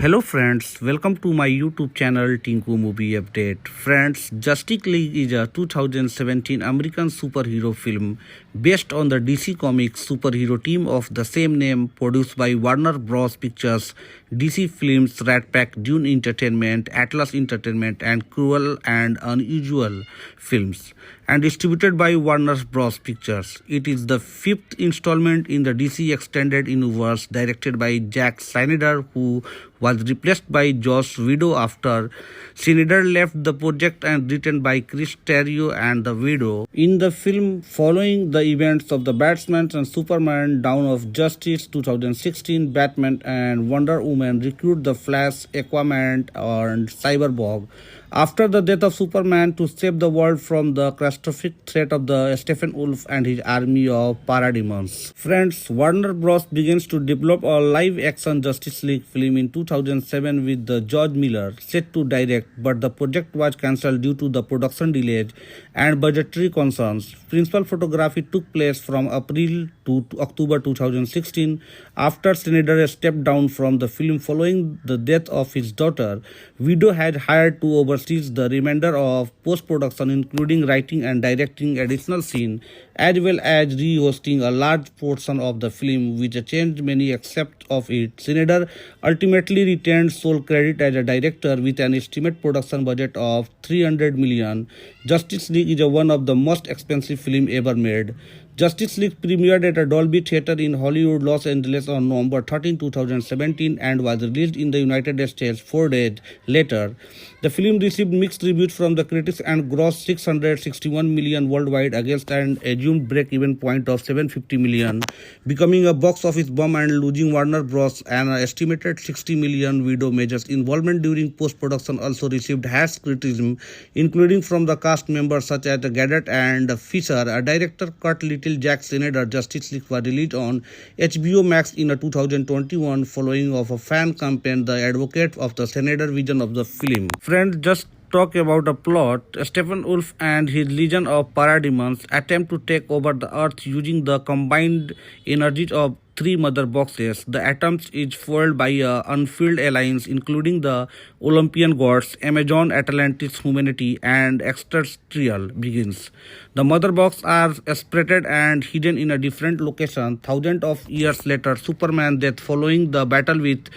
Hello friends, welcome to my YouTube channel Tinku Movie Update. Friends, Justice League is a 2017 American superhero film based on the DC Comics superhero team of the same name, produced by Warner Bros. Pictures, DC Films, Rat Pack, Dune Entertainment, Atlas Entertainment, and Cruel and Unusual Films, and distributed by Warner Bros. Pictures. It is the fifth installment in the DC Extended Universe, directed by Zack Snyder, who was replaced by Joss Whedon after Snyder left the project, and written by Chris Terrio and the Widow. In the film, following the events of the Batman and Superman Dawn of Justice 2016, Batman and Wonder Woman recruit the Flash, Aquaman, and Cyborg after the death of Superman to save the world from the catastrophic threat of the Steppenwolf and his army of parademons. Friends, Warner Bros. Begins to develop a live-action Justice League film in 2007 with the George Miller set to direct, but the project was cancelled due to the production delays and budgetary concerns. Principal photography took place from April to October 2016 after Snyder stepped down from the film following the death of his daughter. Widow had hired to oversee the remainder of post-production, including writing and directing additional scenes, as well as re-hosting a large portion of the film, which changed many aspects of it. Snyder ultimately retained sole credit as a director with an estimated production budget of $300 million. Justice League is one of the most expensive films ever made. Justice League premiered at a Dolby Theatre in Hollywood, Los Angeles on November 13, 2017 and was released in the United States 4 days later. The film received mixed reviews from the critics and grossed $661 million worldwide against an assumed break-even point of $750 million, becoming a box office bomb and losing Warner Bros. An estimated $60 million. Widow Major's involvement during post-production also received harsh criticism, including from the cast members such as Gadot and Fisher. A director cut Little Zack Snyder Justice League was released on HBO Max in 2021 following of a fan campaign, the advocate of the Snyder vision of the film. Friends, just talk about a plot. Steppenwolf and his legion of parademons attempt to take over the earth using the combined energies of three mother boxes. The attempt is foiled by a unfilled alliance including the Olympian gods, Amazon, Atlantis, humanity, and extraterrestrial beings. The mother boxes are separated and hidden in a different location. Thousands of years later, Superman's death following the battle with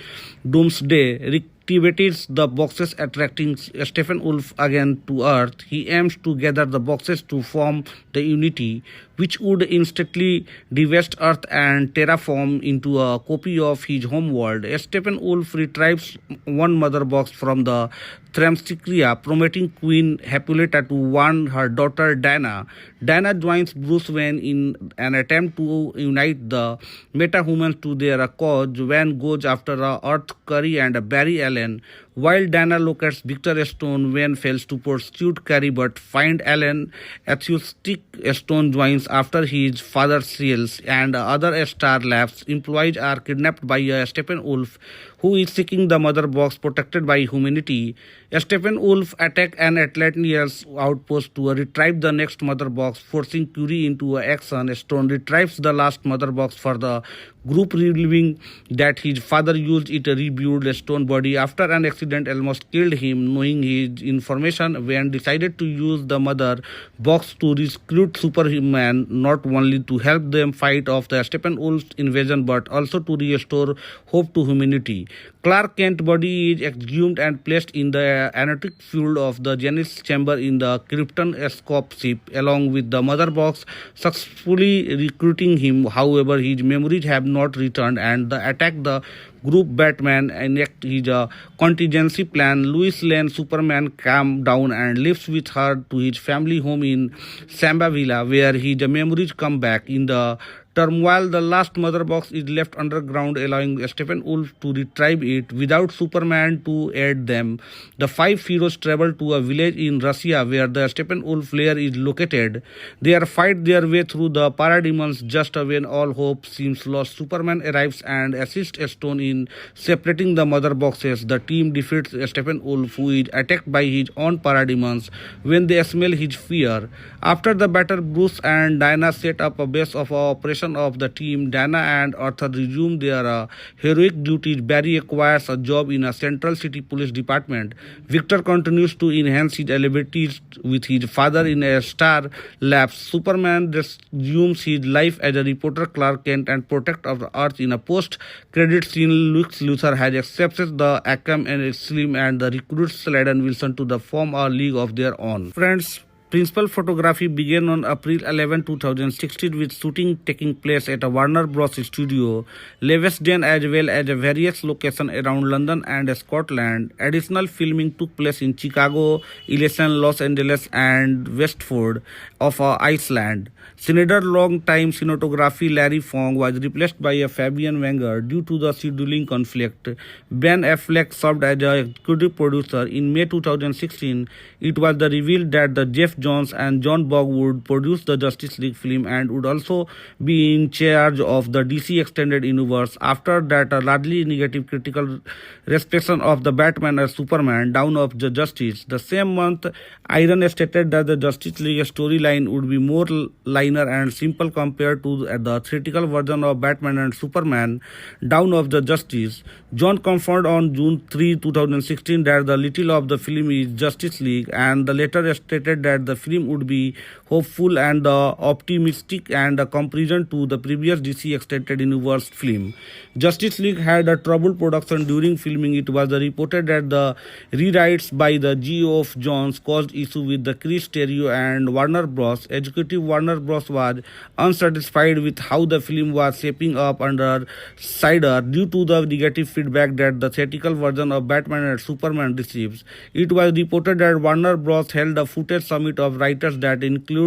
Doomsday activates the boxes, attracting Steppenwolf again to Earth. He aims to gather the boxes to form the Unity, which would instantly devast Earth and terraform into a copy of his homeworld. Steppenwolf retrieves one mother box from the Themyscira, promoting Queen Hippolyta to warn her daughter Diana. Diana joins Bruce Wayne in an attempt to unite the metahumans to their cause. Wayne goes after Earth Curry and Barry Allen. While Diana locates Victor Stone, Wayne fails to pursue Carrie but find Allen. Atheistic Stone joins after his father seals, and other Star Labs employees are kidnapped by a Steppenwolf who is seeking the mother box protected by humanity. Steppenwolf attack an Atlantean outpost to retrieve the next mother box, forcing Curie into action. Stone retrieves the last mother box for the group, revealing that his father used it to rebuild Stone's body after an accident almost killed him. Knowing his information, Wayne decided to use the mother box to recruit Superman, not only to help them fight off the Steppenwolf invasion but also to restore hope to humanity. Clark Kent's body is exhumed and placed in the anerotic field of the Genesis chamber in the Krypton escape ship, along with the mother box, successfully recruiting him. However, his memories have not returned, and the attack the group. Batman enacts his contingency plan. Lois Lane Superman calms down and lives with her to his family home in Sambavilla, where his memories come back. In the turmoil, the last mother box is left underground, allowing Steppenwolf to retrieve it without Superman to aid them. The five heroes travel to a village in Russia where the Steppenwolf lair is located. They fight their way through the parademons. Just when all hope seems lost, Superman arrives and assists Stone in separating the mother boxes. The team defeats Steppenwolf, who is attacked by his own parademons when they smell his fear. After the battle, Bruce and Diana set up a base of operation reunification of the team, Dana and Arthur resume their heroic duties. Barry acquires a job in a Central City Police Department. Victor continues to enhance his abilities with his father in a star lapse. Superman resumes his life as a reporter, Clark Kent, and protector of the Earth. In a post-credit scene, Lex Luthor has accepted the Arkham Asylum and the recruits Sladen Wilson to form a league of their own. Friends, principal photography began on April 11, 2016 with shooting taking place at a Warner Bros. Studio, Leavesden, as well as various locations around London and Scotland. Additional filming took place in Chicago, Elysian, Los Angeles, and Westford of Iceland. Schneider long-time cinematography Larry Fong was replaced by a Fabian Wenger due to the scheduling conflict. Ben Affleck served as a executive producer. In May 2016, it was revealed that the Jeff Johns and John Bog would produce the Justice League film and would also be in charge of the DC Extended Universe. After that, a largely negative critical reception of the Batman and Superman Dawn of the Justice. The same month, Iron stated that the Justice League storyline would be more linear and simple compared to the theatrical version of Batman and Superman Dawn of the Justice. John confirmed on June 3, 2016 that the title of the film is Justice League, and the later stated that the film would be hopeful and optimistic and a comparison to the previous DC Extended Universe film. Justice League had a troubled production during filming. It was reported that the rewrites by the Geoff Johns caused issue with the Chris Terrio and Warner Bros. Executive Warner Bros. Was unsatisfied with how the film was shaping up under Snyder due to the negative feedback that the theatrical version of Batman and Superman receives. It was reported that Warner Bros. Held a footage summit of writers that include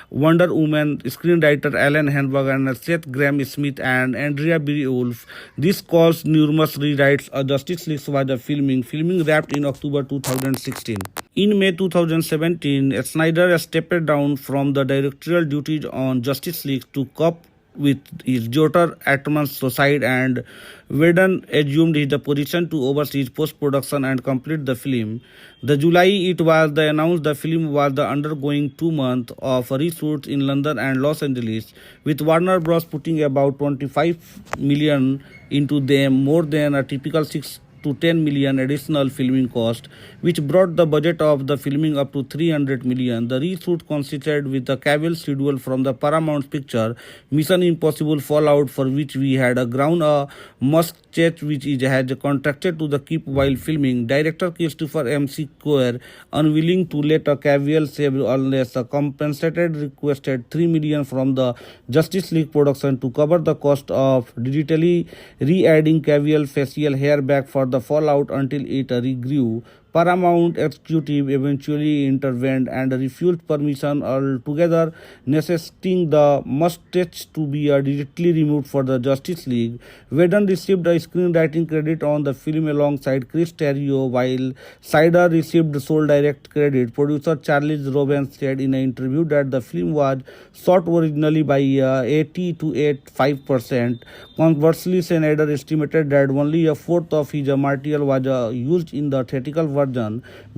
Wonder Woman screenwriter Alan Henberg and Seth Grahame-Smith and Andrea Beowulf. This caused numerous rewrites. A Justice League was a filming wrapped in October 2016. In May 2017, Snyder stepped down from the directorial duties on Justice League to cope with his daughter Atman's suicide, and Whedon assumed his position to oversee post-production and complete the film. The July it was announced the film was undergoing 2 months of reshoots in London and Los Angeles, with Warner Bros. Putting about $25 million into them, more than a typical 6 to 10 million additional filming cost, which brought the budget of the filming up to 300 million. The reshoot consisted with a Cavill schedule from the Paramount picture Mission Impossible Fallout, for which we had a ground a Muschietti, which had contracted to the keep while filming. Director Christopher M. Square, unwilling to let a Cavill save unless compensated, requested 3 million from the Justice League production to cover the cost of digitally re-adding Cavill facial hair back for the Fallout until it regrew. Paramount executive eventually intervened and refused permission altogether, necessitating the mustache to be digitally removed for the Justice League. Whedon received a screenwriting credit on the film alongside Chris Terrio, while Snyder received sole direct credit. Producer Charles Robbins said in an interview that the film was shot originally by 80 to 85%. Conversely, Snyder estimated that only a fourth of his material was used in the theatrical version,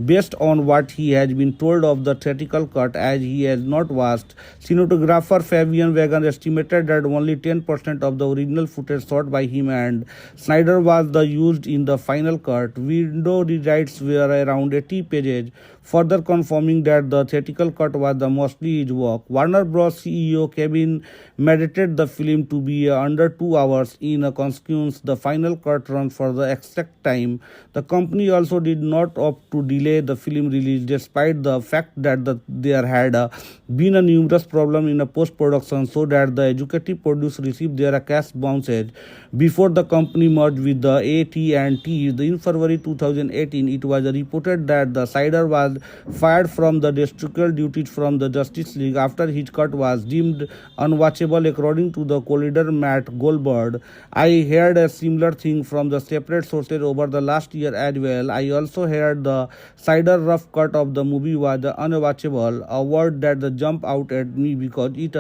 based on what he has been told of the theatrical cut, as he has not watched. Cinematographer Fabian Wenger estimated that only 10% of the original footage shot by him and Snyder was used in the final cut. Window rewrites were around 80 pages, further confirming that the theatrical cut was mostly his work. Warner Bros. CEO Kevin mediated the film to be under 2 hours. In a consequence, the final cut run for the exact time. The company also did not opt to delay the film release, despite the fact that there had been a numerous problem in a post-production, so that the executive producer received their cash bounces before the company merged with the AT&T. In February 2018, it was reported that the Snyder was fired from the directorial duties from the Justice League after his cut was deemed unwatchable, according to the collider Matt Goldberg. I heard a similar thing from the separate sources over the last year as well. I also heard the Snyder rough cut of the movie was unwatchable, a word that jumped out at me because it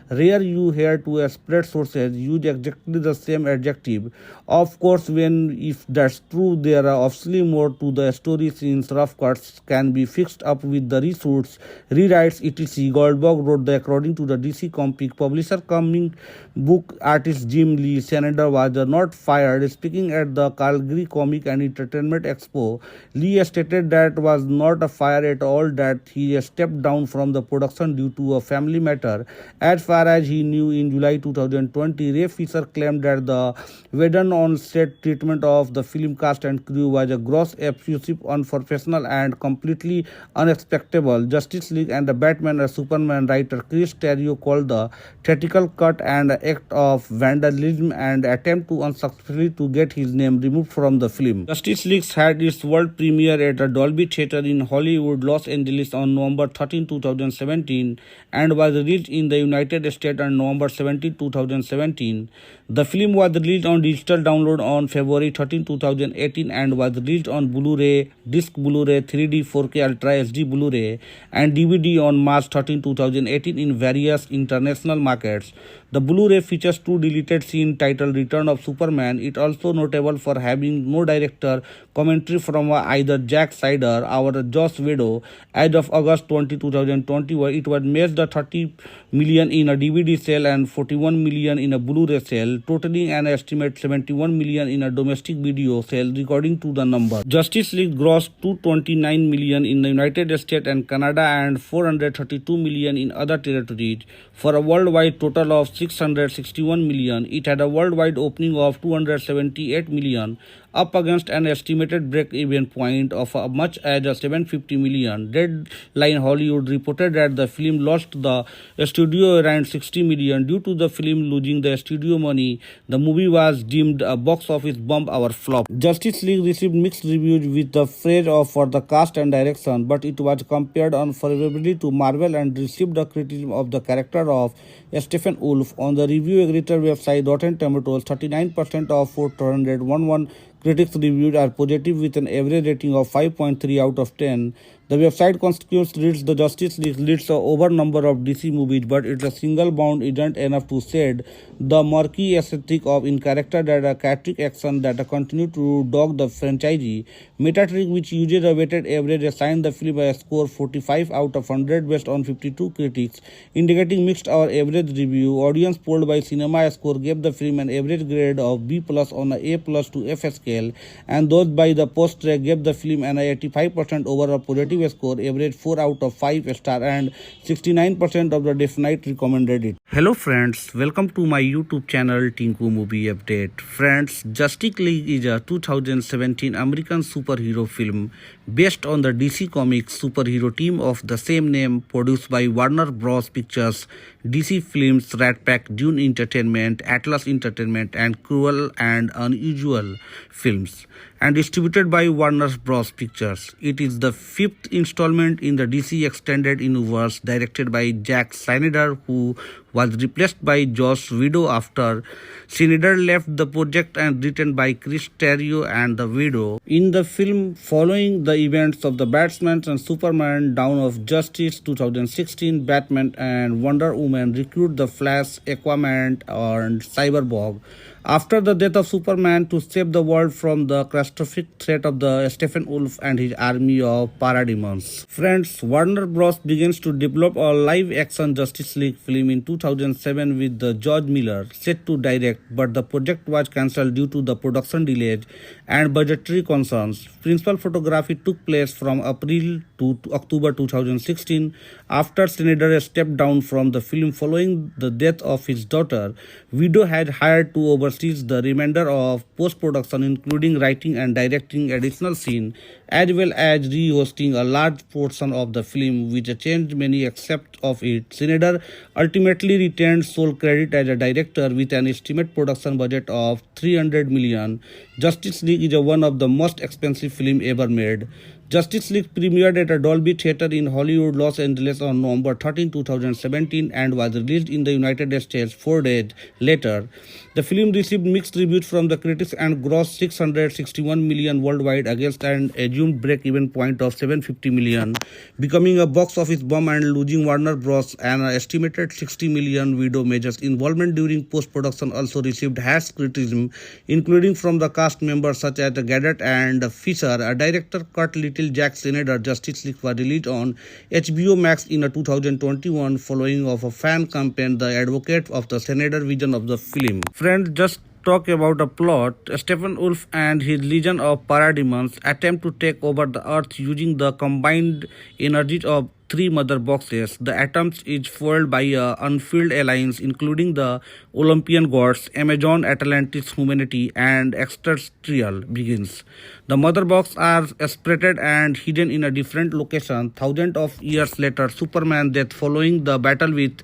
rare you hear two separate sources use exactly the same adjective. Of course, if that's true, there are obviously more to the story, since rough cuts can be be fixed up with the reshoots, rewrites, etc. Goldberg wrote that according to the DC Comic publisher, comic book artist Jim Lee Snyder was not fired. Speaking at the Calgary Comic and Entertainment Expo, Lee stated that was not a fire at all, that he stepped down from the production due to a family matter. As far as he knew, in July 2020, Ray Fisher claimed that the Whedon on-set treatment of the film cast and crew was a gross, abusive, unprofessional, and completely unacceptable. Justice League and the Batman and Superman writer Chris Terrio called the theatrical cut an act of vandalism and attempt to unsuccessfully to get his name removed from the film. Justice League had its world premiere at the Dolby Theatre in Hollywood, Los Angeles on November 13, 2017 and was released in the United States on November 17, 2017. The film was released on digital download on February 13, 2018 and was released on Blu-ray, disc Blu-ray, 3D, 4K Ultra HD Blu-ray and DVD on March 13, 2018 in various international markets. The Blu-ray features two deleted scenes titled Return of Superman. It also notable for having no director commentary from either Zack Snyder or Joss Whedon. As of August 20, 2021, it was made the 30 million in a DVD sale and 41 million in a Blu-ray sale, totaling an estimate 71 million in a domestic video sale, according to the number. Justice League grossed 229 million in the United States and Canada and 432 million in other territories, for a worldwide total of 661 million. It had a worldwide opening of 278 million, up against an estimated break-even point of much as 750 million. Deadline Hollywood reported that the film lost the studio around 60 million. Due to the film losing the studio money, the movie was deemed a box office bomb or flop. Justice League received mixed reviews with the praise for the cast and direction, but it was compared unfavorably to Marvel and received the criticism of the character of Stephen Wolf. On the review aggregator website Rotten Tomatoes, 39% of 411 critics reviewed are positive with an average rating of 5.3 out of 10. The website constitutes reads the Justice League leads a over number of DC movies, but it's a single bound isn't enough to said the murky aesthetic of in character that a chaotic action that continue to dog the franchise. Metacritic, which uses a weighted average, assigned the film a score 45 out of 100 based on 52 critics, indicating mixed or average review. Audience polled by Cinema Score gave the film an average grade of B+ on a A+ to F scale, and those by the Post Track gave the film an 85% overall positive score, average 4 out of 5 star, and 69% of the definite recommended it. Hello friends, welcome to my YouTube channel Tinku Movie Update. Friends, Justice League is a 2017 American superhero film based on the DC Comics superhero team of the same name, produced by Warner Bros. Pictures, DC Films, Rat Pack, Dune Entertainment, Atlas Entertainment, and Cruel and Unusual Films, and distributed by Warner Bros. Pictures. It is the fifth installment in the DC Extended Universe, directed by Zack Snyder, who was replaced by Joss Whedon after Snyder left the project, and written by Chris Terrio and the Whedon. In the film, following the events of the Batman and Superman Dawn of Justice 2016, Batman and Wonder Woman recruit the Flash, Aquaman, and Cyborg after the death of Superman to save the world from the catastrophic threat of the Stephen Wolf and his army of parademons. Friends, Warner Bros. Begins to develop a live-action Justice League film in 2007 with the George Miller set to direct, but the project was cancelled due to the production delays and budgetary concerns. Principal photography took place from April to October 2016 after Snyder stepped down from the film following the death of his daughter. Whedon had hired to oversee the remainder of post-production, including writing and directing additional scenes, as well as re-hosting a large portion of the film, which changed many aspects of it. Snyder ultimately retained sole credit as a director with an estimated production budget of $300 million. Justice League is one of the most expensive films ever made. Justice League premiered at a Dolby Theatre in Hollywood, Los Angeles on November 13, 2017 and was released in the United States 4 days later. The film received mixed reviews from the critics and grossed 661 million worldwide against an assumed break-even point of 750 million, becoming a box office bomb and losing Warner Bros. An estimated 60 million. Video Major's involvement during post-production also received harsh criticism, including from the cast members such as Gadot and Fisher. Director Kurt Little, Zack Snyder Justice League was released on HBO Max in 2021 following of a fan campaign, the advocate of the Snyder vision of the film. Friends, just talk about a plot. Stephen Wolf and his legion of parademons attempt to take over the earth using the combined energies of three mother boxes. The attempt is foiled by a unfilled alliance including the Olympian gods, Amazon, Atlantis, humanity, and extraterrestrial begins. The mother box are separated and hidden in a different location. Thousands of years later, Superman death following the battle with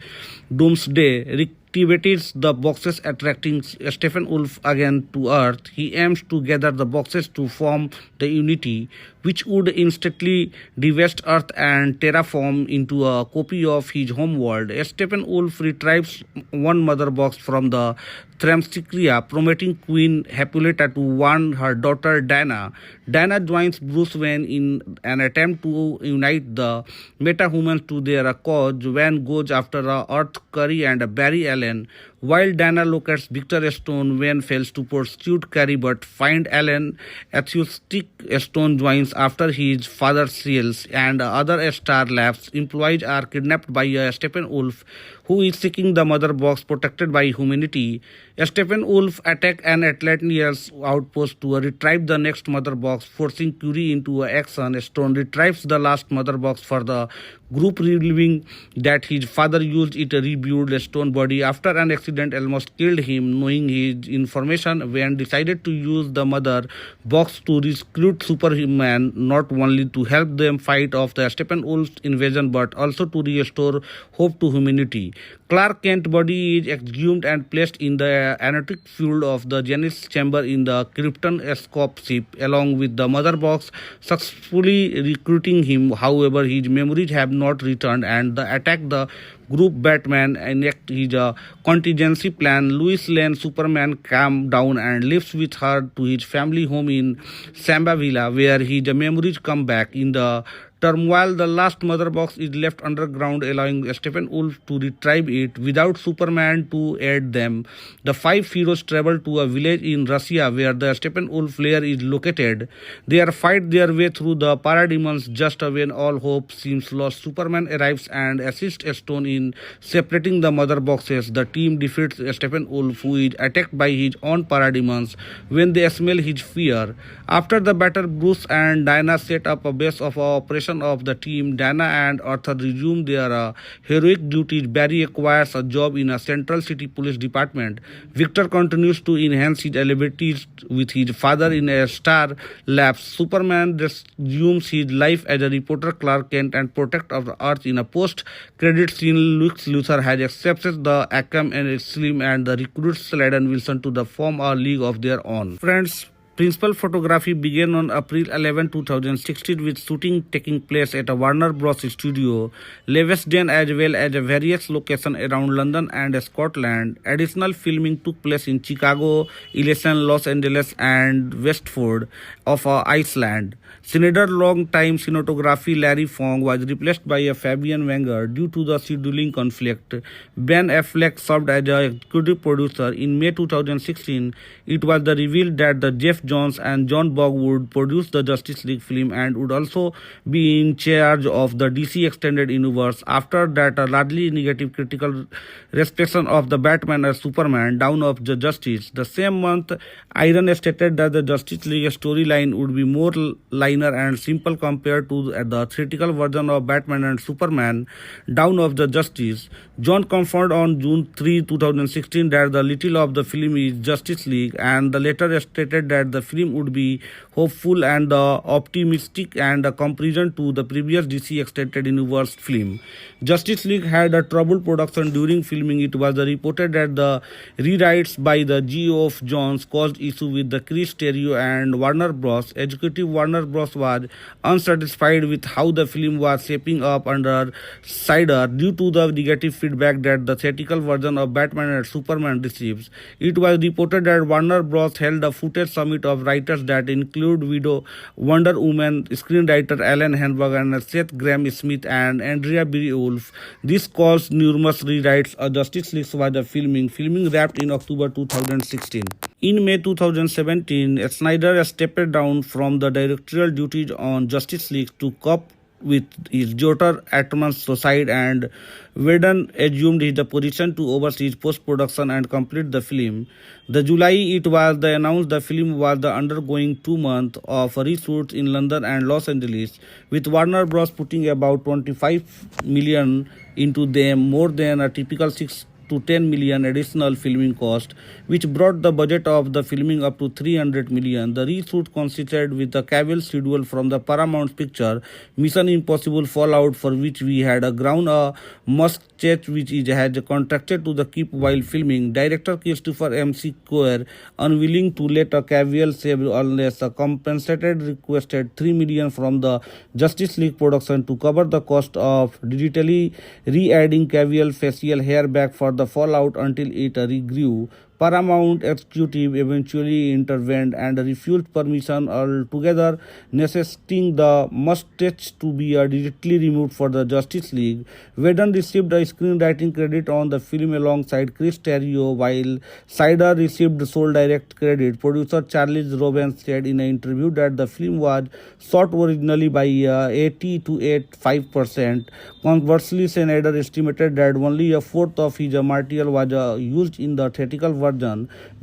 Doomsday reactivates the boxes, attracting Stephen Wolf again to Earth. He aims to gather the boxes to form the Unity, which would instantly devast Earth and terraform into a copy of his homeworld. Stephen Wolf retrieves one mother box from the Themyscira, promoting Queen Hippolyta to warn her daughter Diana. Diana joins Bruce Wayne in an attempt to unite the metahumans to their cause. Wayne goes after Earth Curry and Barry Allen. While Diana locates Victor Stone, Wayne fails to pursue Carrie but find Allen. Atheistic Stone joins after his father seals and other Star Labs employees are kidnapped by Stephen Wolf, who is seeking the mother box protected by humanity. Stephen Wolf attacks an Atlantean outpost to retrieve the next mother box, forcing Curie into action. Stone retrieves the last mother box for the group, revealing that his father used it to rebuild Stone's body after an accident almost killed him. Knowing his information, Wayne decided to use the mother box to recruit Superman, not only to help them fight off the Stephen Wolf's invasion but also to restore hope to humanity. Clark Kent's body is exhumed and placed in the anerotic field of the Genesis chamber in the Krypton escape ship, along with the mother box, successfully recruiting him. However, his memories have not returned, and the attack the group. Batman enacts his contingency plan. Lois Lane Superman calms down and lives with her to his family home in Sambavilla, where his memories come back. In the turmoil, the last mother box is left underground, allowing Stephen Wolf to retrieve it without Superman to aid them. The five heroes travel to a village in Russia where the Stephen Wolf lair is located. They are fight their way through the parademons. Just when all hope seems lost, Superman arrives and assists Stone in separating the mother boxes. The team defeats Stephen Wolf, who is attacked by his own parademons when they smell his fear. After the battle, Bruce and Diana set up a base of operation of the team. Diana and Arthur resume their heroic duties. Barry acquires a job in a Central City Police Department. Victor continues to enhance his abilities with his father in a Star Labs. Superman resumes his life as a reporter Clark Kent and protector of the Earth. In a post-credit scene, Lex Luthor has accepted the Arkham and Slim and the recruits Slade and Wilson to form a league of their own. Friends, principal photography began on April 11, 2016 with shooting taking place at a Warner Bros. Studio, Leavesden, as well as various locations around London and Scotland. Additional filming took place in Chicago, Elysian, Los Angeles, and Westford of Iceland. Snyder's long-time cinematography Larry Fong was replaced by Fabian Wenger due to the scheduling conflict. Ben Affleck served as an executive producer. In May 2016, it was revealed that Jeff Johns and John Bog would produce the Justice League film and would also be in charge of the DC Extended Universe. After that, a largely negative critical reception of the Batman and Superman Dawn of the Justice. The same month, Iron stated that the Justice League storyline would be more linear and simple compared to the theatrical version of Batman and Superman Dawn of the Justice. John confirmed on June 3, 2016 that the title of the film is Justice League, and the later stated that the film would be hopeful and optimistic and a comparison to the previous DC Extended Universe film. Justice League had a troubled production during filming. It was reported that the rewrites by the Geoff Johns caused issue with the Chris Terrio and Warner Bros. Executive Warner Bros. Was unsatisfied with how the film was shaping up under Snyder due to the negative feedback that the theatrical version of Batman and Superman receives. It was reported that Warner Bros. Held a footage summit of writers that include Wonder Woman screenwriter Alan Henberg and Seth Grahame-Smith and Andrea Beowulf. This caused numerous rewrites. A Justice League was the filming wrapped in October 2016. In May 2017, Snyder stepped down from the directorial duties on Justice League to cope with his daughter Atman's suicide, and Whedon assumed his position to oversee post-production and complete the film. The July it was announced the film was undergoing 2 months of reshoots in London and Los Angeles, with Warner Bros. Putting about $25 million into them, more than a typical 6 to 10 million additional filming cost, which brought the budget of the filming up to 300 million. The reshoot consisted with a Cavill schedule from the Paramount picture Mission Impossible Fallout, for which we had a ground a Muschietti, which is had contracted to the keep while filming. Director Christopher M. Square, unwilling to let a Cavill save unless a compensated, requested 3 million from the Justice League production to cover the cost of digitally re-adding Cavill facial hair back for the Fallout until it regrew. Paramount executive eventually intervened and refused permission altogether, necessitating the mustache to be digitally removed for the Justice League. Whedon received a screenwriting credit on the film alongside Chris Terrio, while Snyder received sole direct credit. Producer Charles Robbins said in an interview that the film was shot originally by 80 to 85%. Conversely, Snyder estimated that only a fourth of his material was used in the theatrical version,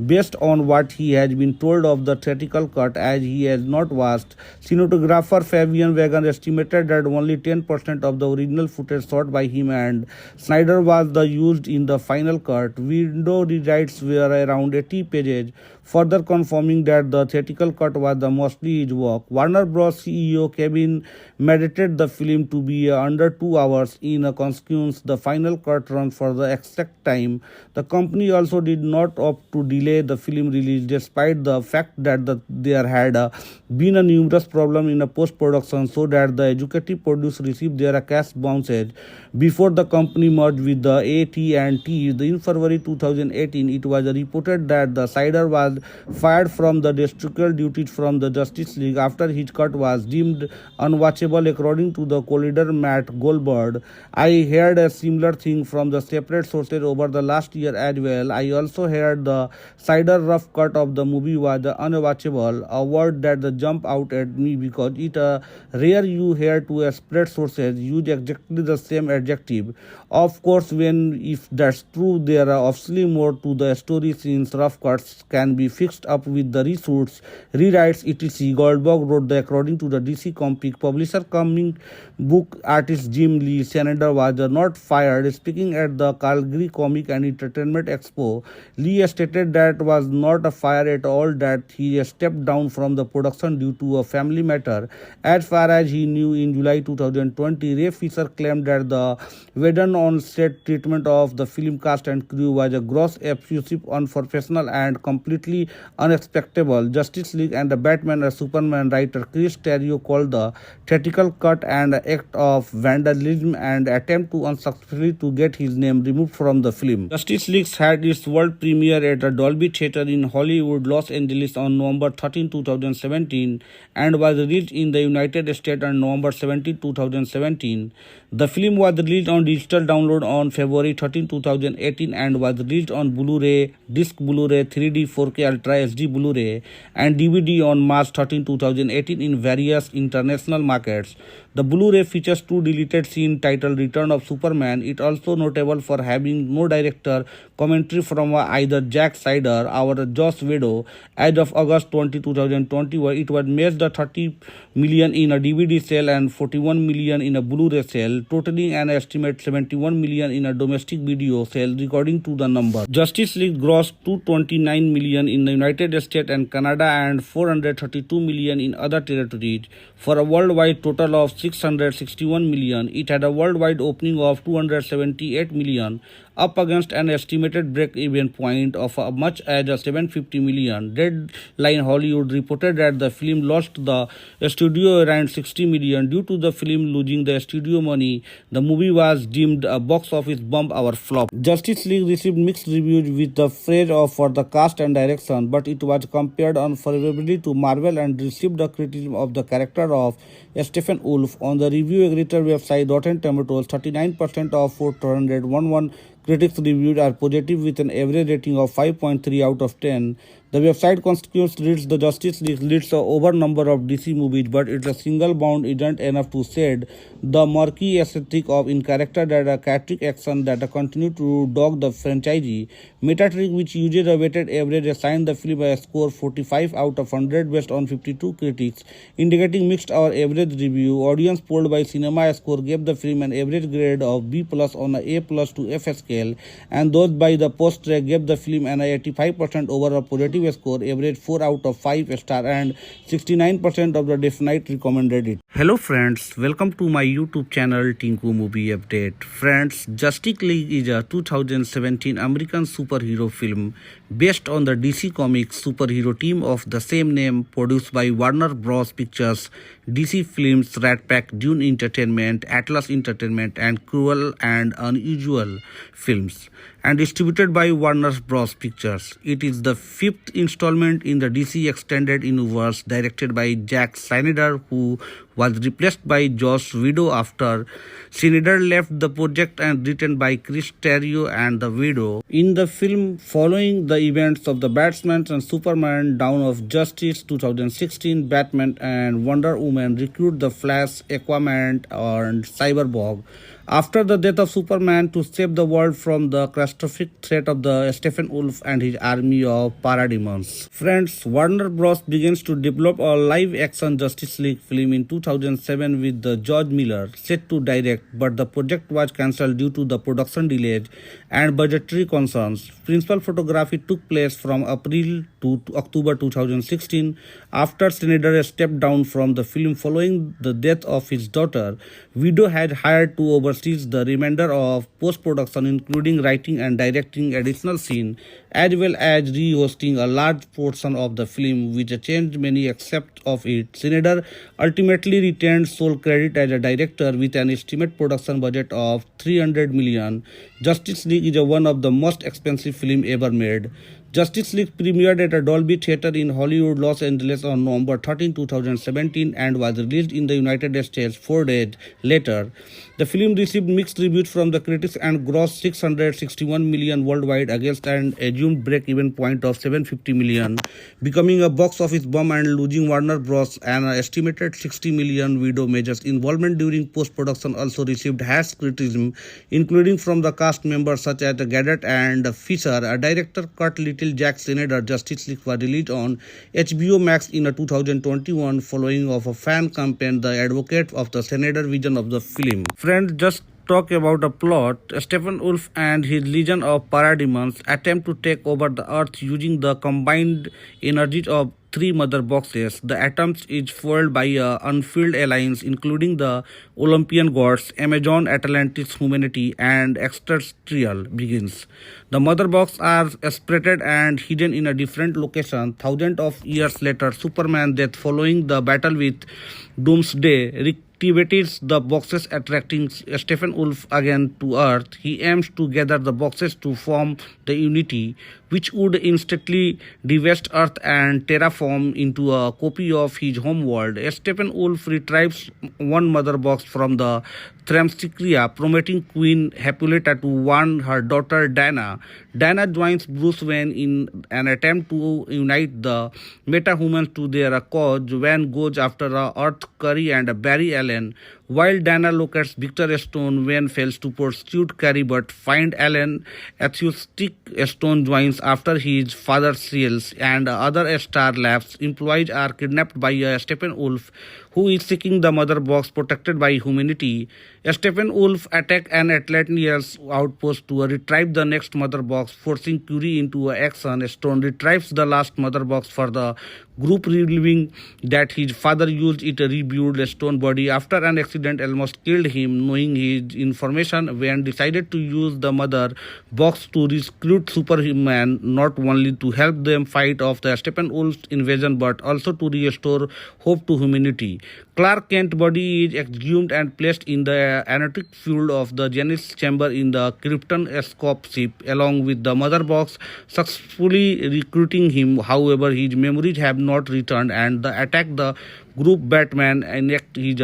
based on what he has been told of the theatrical cut, as he has not watched. Cinematographer Fabian Wagan estimated that only 10% of the original footage shot by him and Snyder was used in the final cut. Window rewrites were around 80 pages, further confirming that the theatrical cut was mostly his work. Warner Bros. CEO Kevin mediated the film to be under 2 hours. In a consequence, the final cut run for the exact time. The company also did not opt to delay the film release, despite the fact that there had been a numerous problem in a post-production, so that the executive producer received their cash bounces before the company merged with the AT&T. In February 2018, it was reported that the Snyder was fired from the directorial duties from the Justice League after his cut was deemed unwatchable, according to the collider Matt Goldberg. I heard a similar thing from the separate sources over the last year as well. I also heard the Snyder rough cut of the movie was unwatchable, a word that jumped out at me because it rare you hear two separate sources use exactly the same adjective. Of course, if that's true, there are obviously more to the story, since rough cuts can be fixed up with the reshoots, rewrites, etc. Goldberg wrote that according to the DC Comics publisher, comic book artist Jim Lee, Snyder was not fired. Speaking at the Calgary Comic and Entertainment Expo, Lee stated that was not a fire at all, that he stepped down from the production due to a family matter. As far as he knew, in July 2020, Ray Fisher claimed that the Whedon on-set treatment of the film cast and crew was a gross, abusive, unprofessional, and completely unacceptable. Justice League and the Batman and Superman writer Chris Terrio called the theatrical cut an act of vandalism and attempt to unsuccessfully to get his name removed from the film. Justice League had its world premiere at the Dolby Theatre in Hollywood, Los Angeles on November 13, 2017 and was released in the United States on November 17, 2017. The film was released on digital download on February 13, 2018 and was released on Blu-ray, disc Blu-ray, 3D, 4K Ultra HD Blu-ray and DVD on March 13, 2018 in various international markets. The Blu-ray features two deleted scenes titled Return of Superman. It also notable for having no director commentary from either Zack Snyder or Joss Whedon. As of August 2021, it was made the 30 million in a DVD sale and 41 million in a Blu-ray sale, totaling an estimate 71 million in a domestic video sale, according to the number. Justice League grossed 229 million in the United States and Canada and 432 million in other territories for a worldwide total of 661 million. It had a worldwide opening of 278 million, up against an estimated break-even point of much as 750 million. Deadline Hollywood reported that the film lost the studio around 60 million. Due to the film losing the studio money, the movie was deemed a box office bomb or flop. Justice League received mixed reviews with the praise for the cast and direction, but it was compared unfavorably to Marvel and received the criticism of the character of Stephen Wolf. On the review aggregator website Rotten Tomatoes, 39% of 411 critics reviewed are positive with an average rating of 5.3 out of 10. The website consequently reads the Justice League leads a over number of DC movies, but it's a single bound isn't enough to said the murky aesthetic of in character that chaotic action that continue to dog the franchise. Metacritic, which uses a weighted average, assigned the film a score 45 out of 100 based on 52 critics, indicating mixed or average review. Audience polled by Cinema Score gave the film an average grade of B+ on a A+ to F scale, and those by the Post Track gave the film an 85% overall positive score, average 4 out of 5 star, and 69% of the definite recommended it. Hello friends, welcome to my YouTube channel Tinku Movie Update. Friends, Justice League is a 2017 American superhero film based on the DC Comics superhero team of the same name, produced by Warner Bros. Pictures, DC Films, Rat Pack, Dune Entertainment, Atlas Entertainment, and Cruel and Unusual Films, and distributed by Warner Bros. Pictures. It is the fifth installment in the DC Extended Universe, directed by Zack Snyder, who was replaced by Joss Whedon after Snyder left the project, and written by Chris Terrio and the Whedon. In the film, following the events of the Batman and Superman Dawn of Justice 2016, Batman and Wonder Woman recruit the Flash, Aquaman, and Cyborg after the death of Superman to save the world from the catastrophic threat of the Stephen Wolf and his army of parademons. Friends, Warner Bros. Begins to develop a live-action Justice League film in 2007 with the George Miller set to direct, but the project was cancelled due to the production delays and budgetary concerns. Principal photography took place from April to October 2016 after Snyder stepped down from the film following the death of his daughter. Whedon had hired to oversee the remainder of post-production, including writing and directing additional scenes, as well as re-hosting a large portion of the film, which changed many aspects of it. Snyder ultimately retained sole credit as a director with an estimated production budget of $300 million. Justice League is one of the most expensive films ever made. Justice League premiered at a Dolby Theatre in Hollywood, Los Angeles on November 13, 2017 and was released in the United States 4 days later. The film received mixed reviews from the critics and grossed 661 million worldwide against an assumed break-even point of 750 million, becoming a box office bomb and losing Warner Bros. An estimated 60 million. Whedon Major's involvement during post-production also received harsh criticism, including from the cast members such as Gadot and Fisher. A director Kurt Little, Zack Snyder Justice League was released on HBO Max in 2021 following of a fan campaign, the advocate of the Snyder vision of the film. Friends, just talk about a plot. Stephen Wolf and his legion of parademons attempt to take over the earth using the combined energies of three mother boxes. The attempt is foiled by a unfilled alliance including the Olympian gods, Amazon, Atlantis, humanity, and extraterrestrial beings. The mother boxes are separated and hidden in a different location. Thousands of years later, Superman's death following the battle with Doomsday activates the boxes, attracting Stephen Wolf again to Earth. He aims to gather the boxes to form the Unity, which would instantly devast Earth and terraform into a copy of his homeworld. Stephen Wolf retrieves one mother box from the Themyscira, promoting Queen Hippolyta to warn her daughter Diana. Diana joins Bruce Wayne in an attempt to unite the metahumans to their cause. Wayne goes after Earth Curry and Barry Allen, while Dana locates Victor Stone, Wayne fails to pursue Carrie but find Alan enthusiastic. Stone joins after his father seals and other Star Labs employees are kidnapped by Stephen Wolf, who is seeking the mother box protected by humanity. Stephen Wolf attacks an Atlantean's outpost to retrieve the next mother box, forcing Curie into action. Stone retrieves the last mother box for the group, revealing that his father used it to rebuild Stone's body after an accident almost killed him. Knowing his information, Wayne decided to use the mother box to recruit Superman, not only to help them fight off the Steppenwolf invasion but also to restore hope to humanity. Clark Kent's body is exhumed and placed in the anerotic field of the Genesis chamber in the Krypton escape ship, along with the mother box, successfully recruiting him. However, his memories have not returned, and the attack the group Batman enact his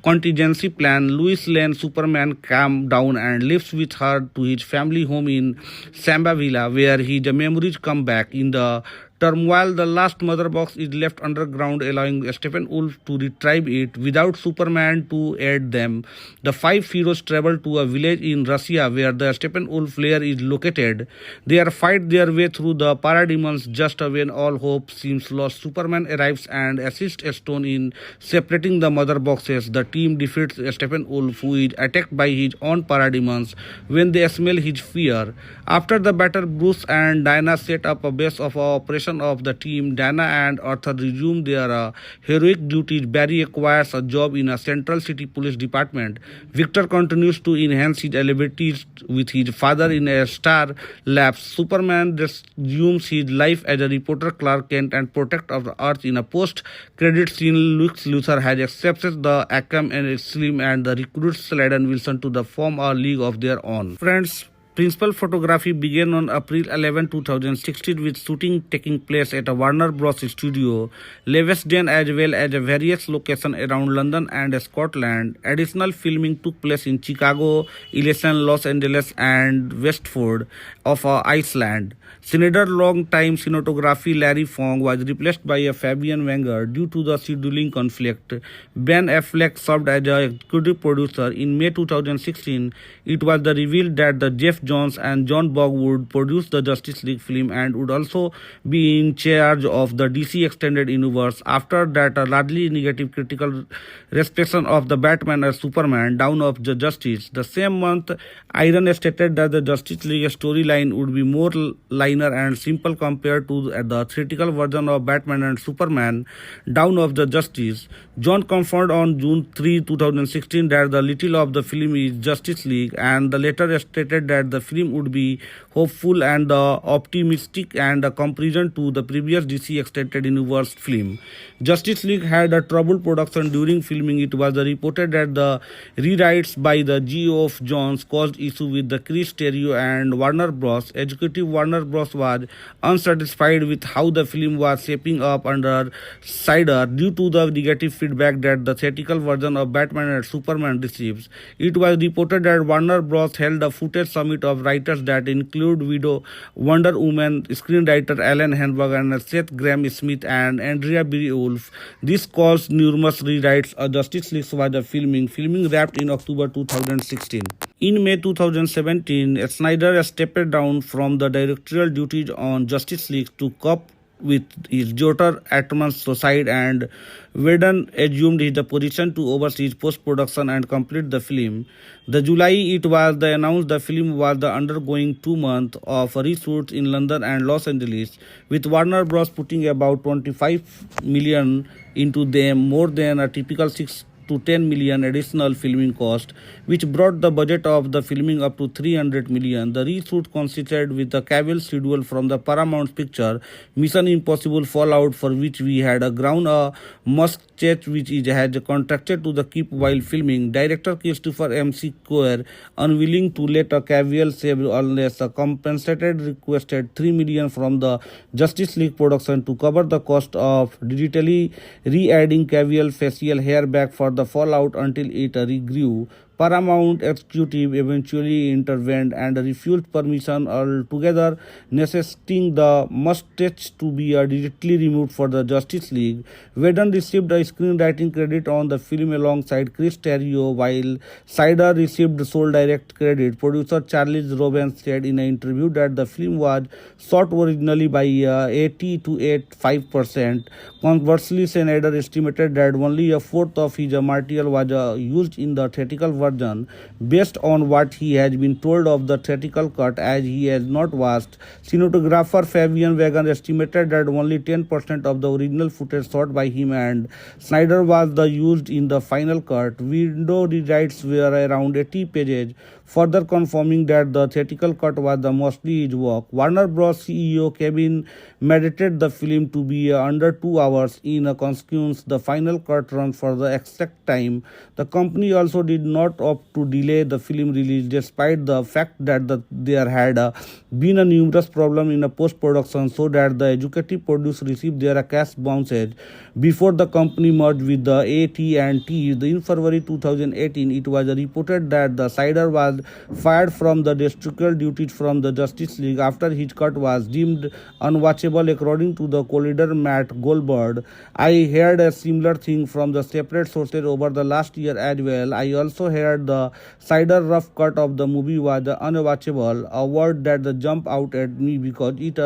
contingency plan. Lois Lane Superman calms down and lives with her to his family home in Sambavilla, where his memories come back. In the turmoil, the last mother box is left underground, allowing Steppenwolf to retrieve it without Superman to aid them. The five heroes travel to a village in Russia where the Steppenwolf lair is located. They are fight their way through the parademons. Just when all hope seems lost, Superman arrives and assists Stone in separating the mother boxes. The team defeats Steppenwolf, who is attacked by his own parademons when they smell his fear. After the battle, Bruce and Diana set up a base of operation of the team. Dana and Arthur resume their heroic duties. Barry acquires a job in a Central City Police Department. Victor continues to enhance his abilities with his father in a Star Labs. Superman resumes his life as a reporter Clark Kent and protector of the Earth. In a post-credit scene, Lex Luthor has accepted the Arkham and Slim and the recruits Slade and Wilson to form a league of their own. Friends, principal photography began on April 11, 2016 with shooting taking place at a Warner Bros. Studio, Leavesden, as well as various locations around London and Scotland. Additional filming took place in Chicago, Elysian, Los Angeles and Westford of Iceland. Senator long-time cinematography Larry Fong was replaced by a Fabian Wenger due to the scheduling conflict. Ben Affleck served as a executive producer. In May 2016, it was revealed that the Jeff Johns and John Bog would produce the Justice League film and would also be in charge of the DC Extended Universe. After that, a largely negative critical reception of the Batman and Superman Dawn of the Justice. The same month, Iron stated that the Justice League storyline would be more linear and simple compared to the theatrical version of Batman and Superman Dawn of the Justice. John confirmed on June 3, 2016 that the title of the film is Justice League, and the later stated that the film would be hopeful and optimistic and a comparison to the previous DC Extended Universe film. Justice League had a troubled production during filming. It was reported that the rewrites by the Geoff Johns caused issue with the Chris Terrio and Warner Bros. Executive Warner Bros. Was unsatisfied with how the film was shaping up under Snyder due to the negative feedback that the theatrical version of Batman and Superman receives. It was reported that Warner Bros. Held a footage summit of writers that include Wonder Woman screenwriter Alan Henberg and Seth Grahame-Smith and Andrea Beowulf. This caused numerous rewrites. A Justice League was a filming wrapped in October 2016. In May 2017, Snyder stepped down from the directorial duties on Justice League to cope with his daughter Atman's suicide, and Whedon assumed his position to oversee post-production and complete the film. The July it was announced the film was undergoing 2 months of reshoots in London and Los Angeles, with Warner Bros. Putting about $25 million into them, more than a typical 6 to 10 million additional filming cost, which brought the budget of the filming up to 300 million. The reshoot consisted with the Cavill schedule from the Paramount picture Mission Impossible Fallout, for which we had a ground a Musk check which is had contracted to the keep while filming. Director Christopher M. Square, unwilling to let a Cavill save unless a compensated, requested 3 million from the Justice League production to cover the cost of digitally re-adding Cavill facial hair back for the Fallout until it regrew. Paramount executive eventually intervened and refused permission altogether, necessitating the mustache to be directly removed for the Justice League. Whedon received a screenwriting credit on the film alongside Chris Terrio, while Snyder received sole direct credit. Producer Charles Robbins said in an interview that the film was shot originally by 80 to 85%. Conversely, Snyder estimated that only a fourth of his material was used in the theatrical version, based on what he has been told of the theatrical cut, as he has not watched. Cinematographer Fabian Wagan estimated that only 10% of the original footage shot by him and Snyder was used in the final cut. Window rewrites were around 80 pages, further confirming that the theatrical cut was mostly his work. Warner Bros. CEO Kevin meditated the film to be under 2 hours. In a consequence, the final cut run for the exact time. The company also did not opt to delay the film release, despite the fact that there had been a numerous problem in a post-production, so that the executive producer received their cash bounces before the company merged with the AT&T. In February 2018, it was reported that the Snyder was fired from the directorial duties from the Justice League after his cut was deemed unwatchable, according to the collider Matt Goldberg. I heard a similar thing from the separate sources over the last year as well. I also heard the Snyder rough cut of the movie was unwatchable, a word that jumped out at me because it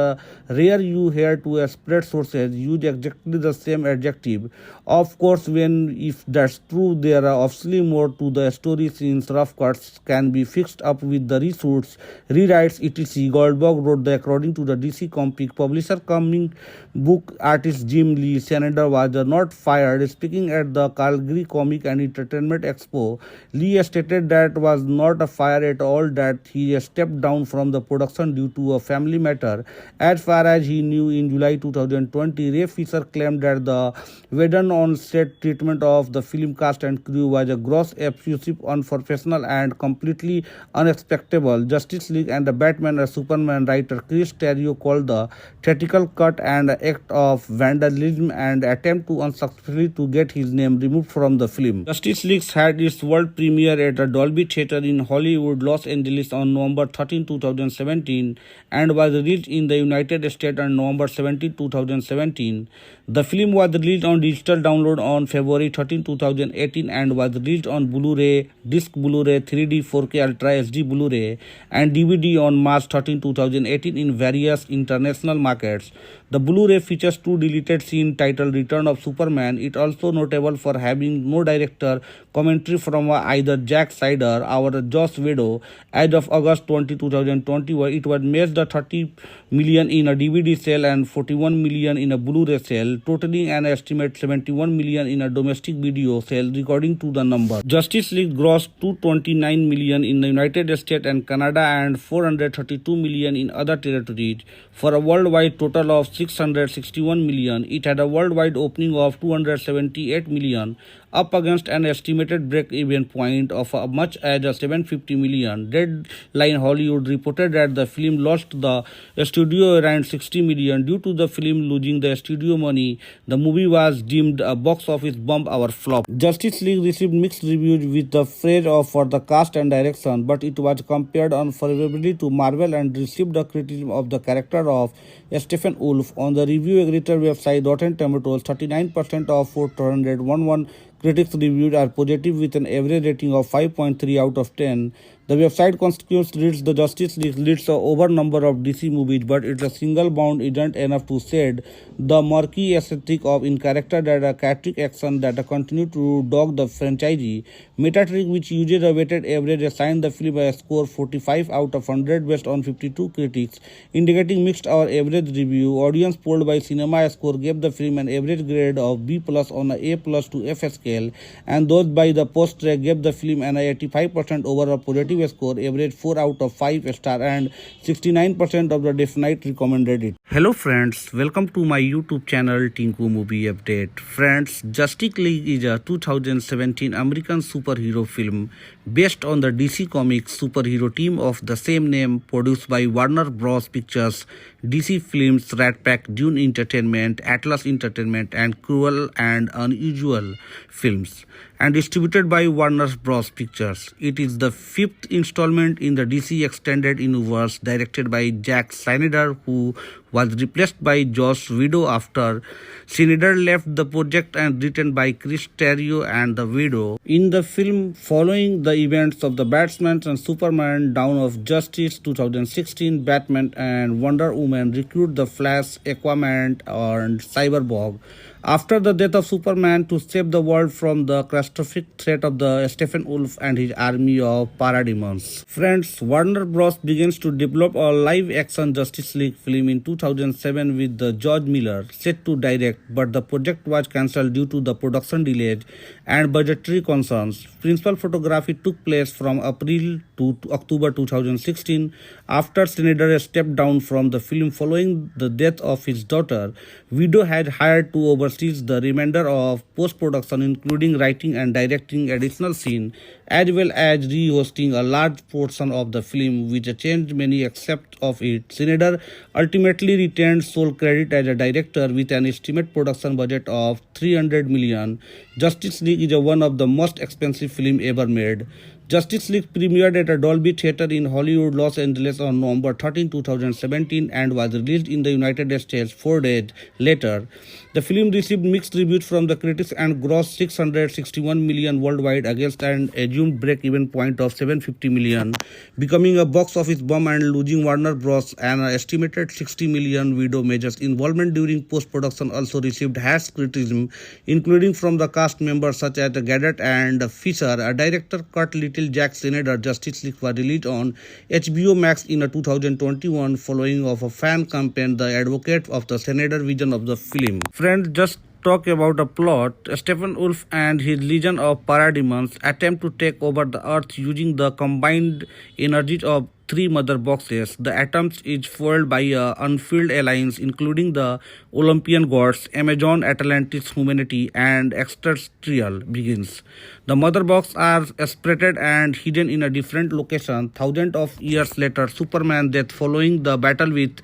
rare you hear two separate sources use exactly the same adjective. Of course, if that's true, there are obviously more to the story, since rough cuts can be fixed up with the reshoots, rewrites, etc. Goldberg wrote that according to the DC Comics publisher, comic book artist Jim Lee, Snyder was not fired. Speaking at the Calgary Comic and Entertainment Expo, Lee stated that was not a fire at all, that he stepped down from the production due to a family matter. As far as he knew, in July 2020, Ray Fisher claimed that the Whedon on-set treatment of the film cast and crew was a gross, abusive, unprofessional, and completely unacceptable. Justice League and the Batman and Superman writer Chris Terrio called the theatrical cut an act of vandalism and attempt to unsuccessfully to get his name removed from the film. Justice League had its world premiere at the Dolby Theatre in Hollywood, Los Angeles on November 13, 2017 and was released in the United States on November 17, 2017. The film was released on digital download on February 13, 2018 and was released on Blu-ray, disc Blu-ray, 3D, 4K Ultra HD Blu-ray and DVD on March 13, 2018 in various international markets. The Blu-ray features two deleted scenes titled Return of Superman. It also notable for having no director commentary from either Zack Snyder or Joss Whedon. As of August 20, 2020, it was made the 30 million in a DVD sale and 41 million in a Blu-ray sale, totaling an estimate 71 million in a domestic video sale, according to the number. Justice League grossed 229 million in the United States and Canada and 432 million in other territories, for a worldwide total of 661 million. It had a worldwide opening of 278 million, up against an estimated break-even point of much as 750 million. Deadline Hollywood reported that the film lost the studio around 60 million. Due to the film losing the studio money, the movie was deemed a box office bomb or flop. Justice League received mixed reviews with the praise for the cast and direction, but it was compared unfavorably to Marvel and received the criticism of the character of Stephen Wolf. On the review aggregator website Rotten Tomatoes, 39% of 411 critics reviewed are positive with an average rating of 5.3 out of 10. The website consequently reads the Justice League leads a over number of DC movies, but it's a single bound isn't enough to said the murky aesthetic of in character that chaotic action that continue to dog the franchise. Metacritic, which uses a weighted average, assigned the film a score 45 out of 100 based on 52 critics, indicating mixed or average review. Audience polled by Cinema Score gave the film an average grade of B+ on a A+ to F scale, and those by the Post Track gave the film an 85% overall positive score, average 4 out of 5 star, and 69% of the definite recommended it. Hello friends, welcome to my YouTube channel Tinku Movie Update. Friends, Justice League is a 2017 American superhero film based on the DC Comics superhero team of the same name, produced by Warner Bros. Pictures, DC Films, Rat Pack, Dune Entertainment, Atlas Entertainment, and Cruel and Unusual Films, and distributed by Warner Bros. Pictures. It is the fifth installment in the DC Extended Universe, directed by Zack Snyder, who was replaced by Joss Whedon after Snyder left the project, and written by Chris Terrio and the Widow. In the film, following the events of the Batman and Superman Dawn of Justice 2016, Batman and Wonder Woman recruit the Flash, Aquaman, and Cyborg after the death of Superman to save the world from the catastrophic threat of the Steppenwolf and his army of parademons. Friends, Warner Bros. Begins to develop a live-action Justice League film in 2007 with the George Miller set to direct, but the project was cancelled due to the production delays and budgetary concerns. Principal photography took place from April to October 2016 after Snyder stepped down from the film following the death of his daughter. Widow had hired to oversee the remainder of post-production, including writing and directing additional scenes, as well as re-hosting a large portion of the film, which changed many aspects of it. Snyder ultimately retained sole credit as a director with an estimated production budget of $300 million. Justice League is one of the most expensive films ever made. Justice League premiered at a Dolby Theatre in Hollywood, Los Angeles on November 13, 2017 and was released in the United States 4 days later. The film received mixed reviews from the critics and grossed $661 million worldwide against an assumed break-even point of $750 million, becoming a box office bomb and losing Warner Bros. An estimated $60 million. Widow Major's involvement during post-production also received harsh criticism, including from the cast members such as Gadot and Fisher. A director Kurt Little, Zack Snyder Justice League was released on HBO Max in 2021 following of a fan campaign, the advocate of the Snyder vision of the film. Friends, just talk about a plot. Steppenwolf and his legion of parademons attempt to take over the earth using the combined energies of three mother boxes. The attempt is foiled by a unfilled alliance including the Olympian gods, Amazon, Atlantis, humanity, and extraterrestrial beings. The mother boxes are separated and hidden in a different location. Thousands of years later, Superman's death following the battle with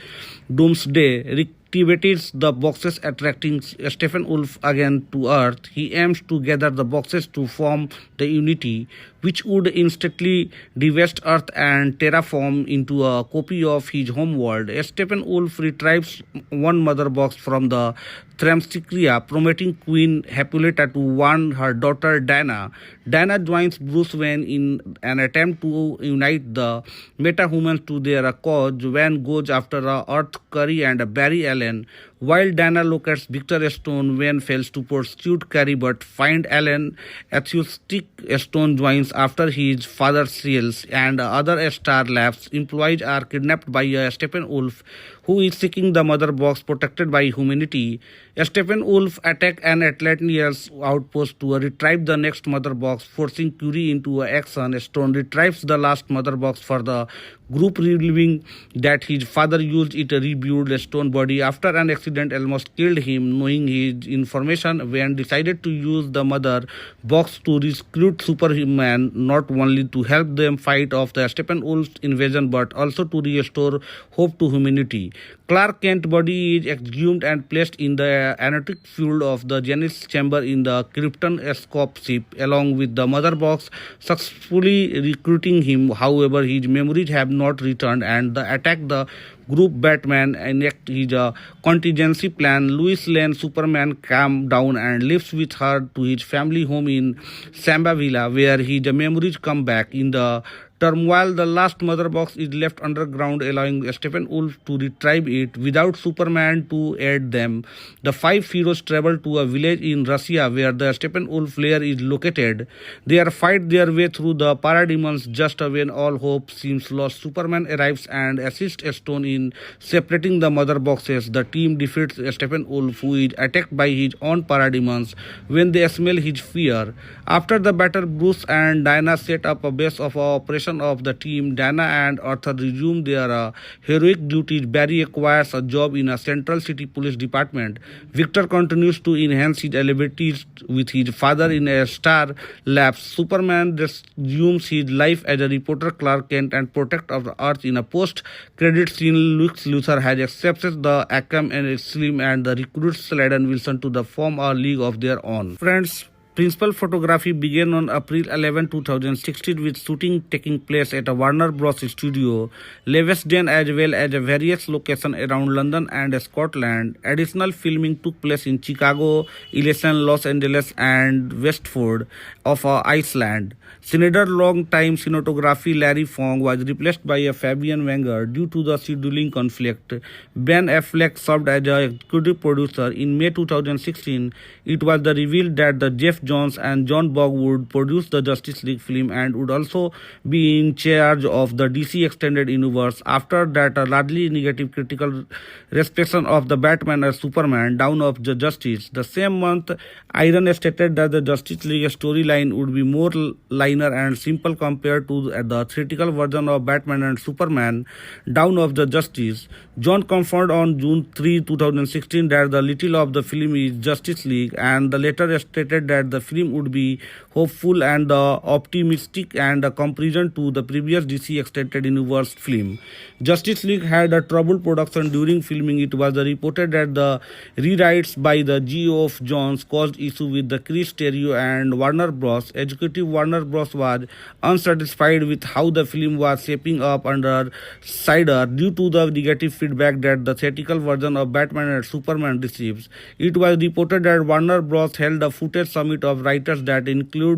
Doomsday activates the boxes, attracting Steppenwolf again to Earth. He aims to gather the boxes to form the Unity, which would instantly devast Earth and terraform into a copy of his homeworld. Steppenwolf retrieves one mother box from the Themyscira, promoting Queen Hippolyta to warn her daughter Diana. Diana joins Bruce Wayne in an attempt to unite the meta-humans to their cause. Wayne goes after Earth Curry and Barry Allen. While Diana locates Victor Stone, Wayne fails to pursue Carrie but find Allen. Atheistic Stone joins after his father seals and other Star Labs employees are kidnapped by a Steppenwolf who is seeking the mother box protected by humanity. Steppenwolf attack an Atlantean outpost to retrieve the next mother box, forcing Curie into action. Stone retrieves the last mother box for the group, revealing that his father used it to rebuild Stone's body after an accident almost killed him. Knowing his information, Wayne decided to use the mother box to recruit Superman, not only to help them fight off the Steppenwolf invasion but also to restore hope to humanity. Clark Kent's body is exhumed and placed in the anerotic field of the Genesis chamber in the Krypton escape ship, along with the mother box, successfully recruiting him. However, his memories have not returned, and the attack the group. Batman enacts his contingency plan. Lois Lane Superman calms down and lives with her to his family home in Sambavilla, where his memories come back. In the turmoil, the last mother box is left underground, allowing Steppenwolf to retrieve it without Superman to aid them. The five heroes travel to a village in Russia where the Steppenwolf lair is located. They are fight their way through the parademons. Just when all hope seems lost, Superman arrives and assists Stone in separating the mother boxes. The team defeats Steppenwolf, who is attacked by his own parademons when they smell his fear. After the battle, Bruce and Diana set up a base of operation of the team. Diana and Arthur resume their heroic duties. Barry acquires a job in a Central City Police Department. Victor continues to enhance his abilities with his father in a Star Labs. Superman resumes his life as a reporter Clark Kent and protector of the Earth. In a post-credit scene, Lex Luthor has accepted the Arkham and Slim and the recruits Slade and Wilson to form a league of their own. Friends, Principal photography began on April 11, 2016 with shooting taking place at a Warner Bros. Studio, Leavesden as well as various locations around London and Scotland. Additional filming took place in Chicago, Elysian, Los Angeles and Westford of Iceland. Schneider long-time cinematography Larry Fong was replaced by a Fabian Wenger due to the scheduling conflict. Ben Affleck served as a executive producer. In May 2016, it was revealed that the Jeff Johns and John Bog would produce the Justice League film and would also be in charge of the DC Extended Universe. After that, a largely negative critical reception of the Batman and Superman Dawn of the Justice. The same month, Iron stated that the Justice League storyline would be more linear and simple compared to the theatrical version of Batman and Superman Dawn of the Justice. John confirmed on June 3, 2016 that the title of the film is Justice League, and the later stated that the film would be hopeful and optimistic and a comparison to the previous DC Extended Universe film. Justice League had a troubled production during filming. It was reported that the rewrites by the Geoff Johns caused issue with the Chris Terrio and Warner Bros. Executive Warner Bros. Was unsatisfied with how the film was shaping up under Snyder due to the negative feedback that the theatrical version of Batman and Superman receives. It was reported that Warner Bros. Held a footage summit of writers that include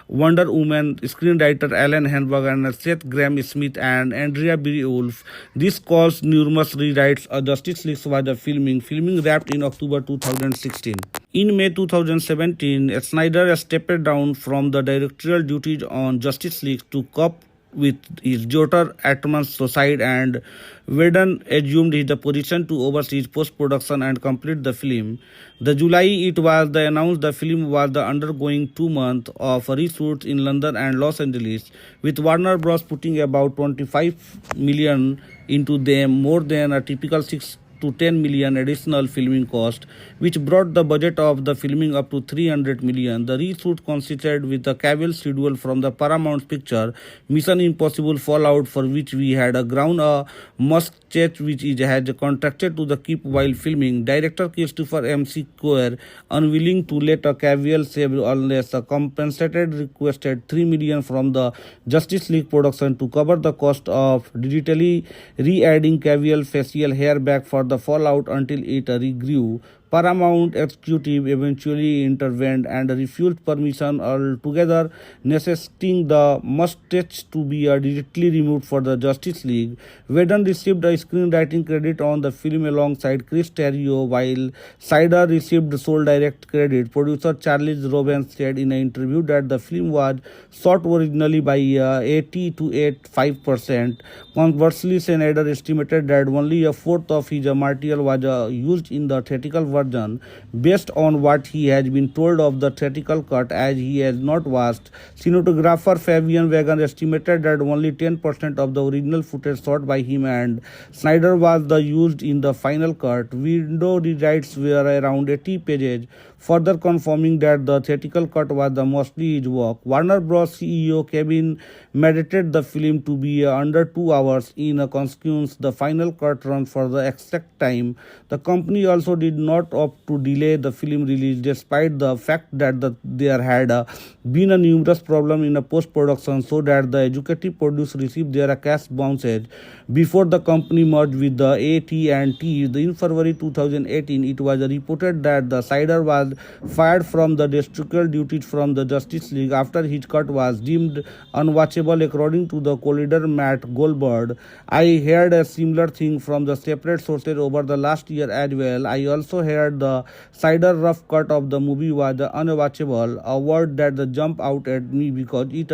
Wonder Woman screenwriter Alan Henberg and Seth Grahame-Smith and Andrea Beowulf. This caused numerous rewrites. A Justice League was a filming wrapped in October 2016. In May 2017, Snyder stepped down from the directorial duties on Justice League to cope with his daughter Atman's suicide, and Whedon assumed his position to oversee post-production and complete the film. The July it was announced the film was undergoing 2 months of reshoots in London and Los Angeles, with Warner Bros. Putting about $25 million into them, more than a typical 6 to 10 million additional filming cost, which brought the budget of the filming up to 300 million. The reshoot consisted with a Cavill schedule from the Paramount picture Mission Impossible Fallout, for which we had a ground a Muschietti, which had contracted to the keep while filming. Director Christopher M. Square, unwilling to let a Cavill save unless a compensated, requested 3 million from the Justice League production to cover the cost of digitally re-adding Cavill facial hair back for the Fallout until it regrew. Paramount executive eventually intervened and refused permission altogether, necessitating the mustache to be directly removed for the Justice League. Whedon received a screenwriting credit on the film alongside Chris Terrio, while Snyder received sole direct credit. Producer Charles Robbins said in an interview that the film was shot originally by 80 to 85%. Conversely, Snyder estimated that only a fourth of his material was used in the theatrical version, based on what he has been told of the theatrical cut, as he has not watched. Cinematographer Fabian Wenger estimated that only 10% of the original footage shot by him and Snyder was used in the final cut. Window rewrites were around 80 pages, further confirming that the theatrical cut was mostly his work. Warner Bros. CEO Kevin mediated the film to be under 2 hours. In a consequence, the final cut run for the exact time. The company also did not opt to delay the film release, despite the fact that there had been a numerous problem in a post-production, so that the executive producer received their cash bounces before the company merged with the AT&T. In February 2018, it was reported that the Snyder was fired from the directorial duties from the Justice League after his cut was deemed unwatchable, according to the collider Matt Goldberg. I heard a similar thing from the separate sources over the last year as well. I also heard the Snyder rough cut of the movie was unwatchable, a word that jumped out at me because it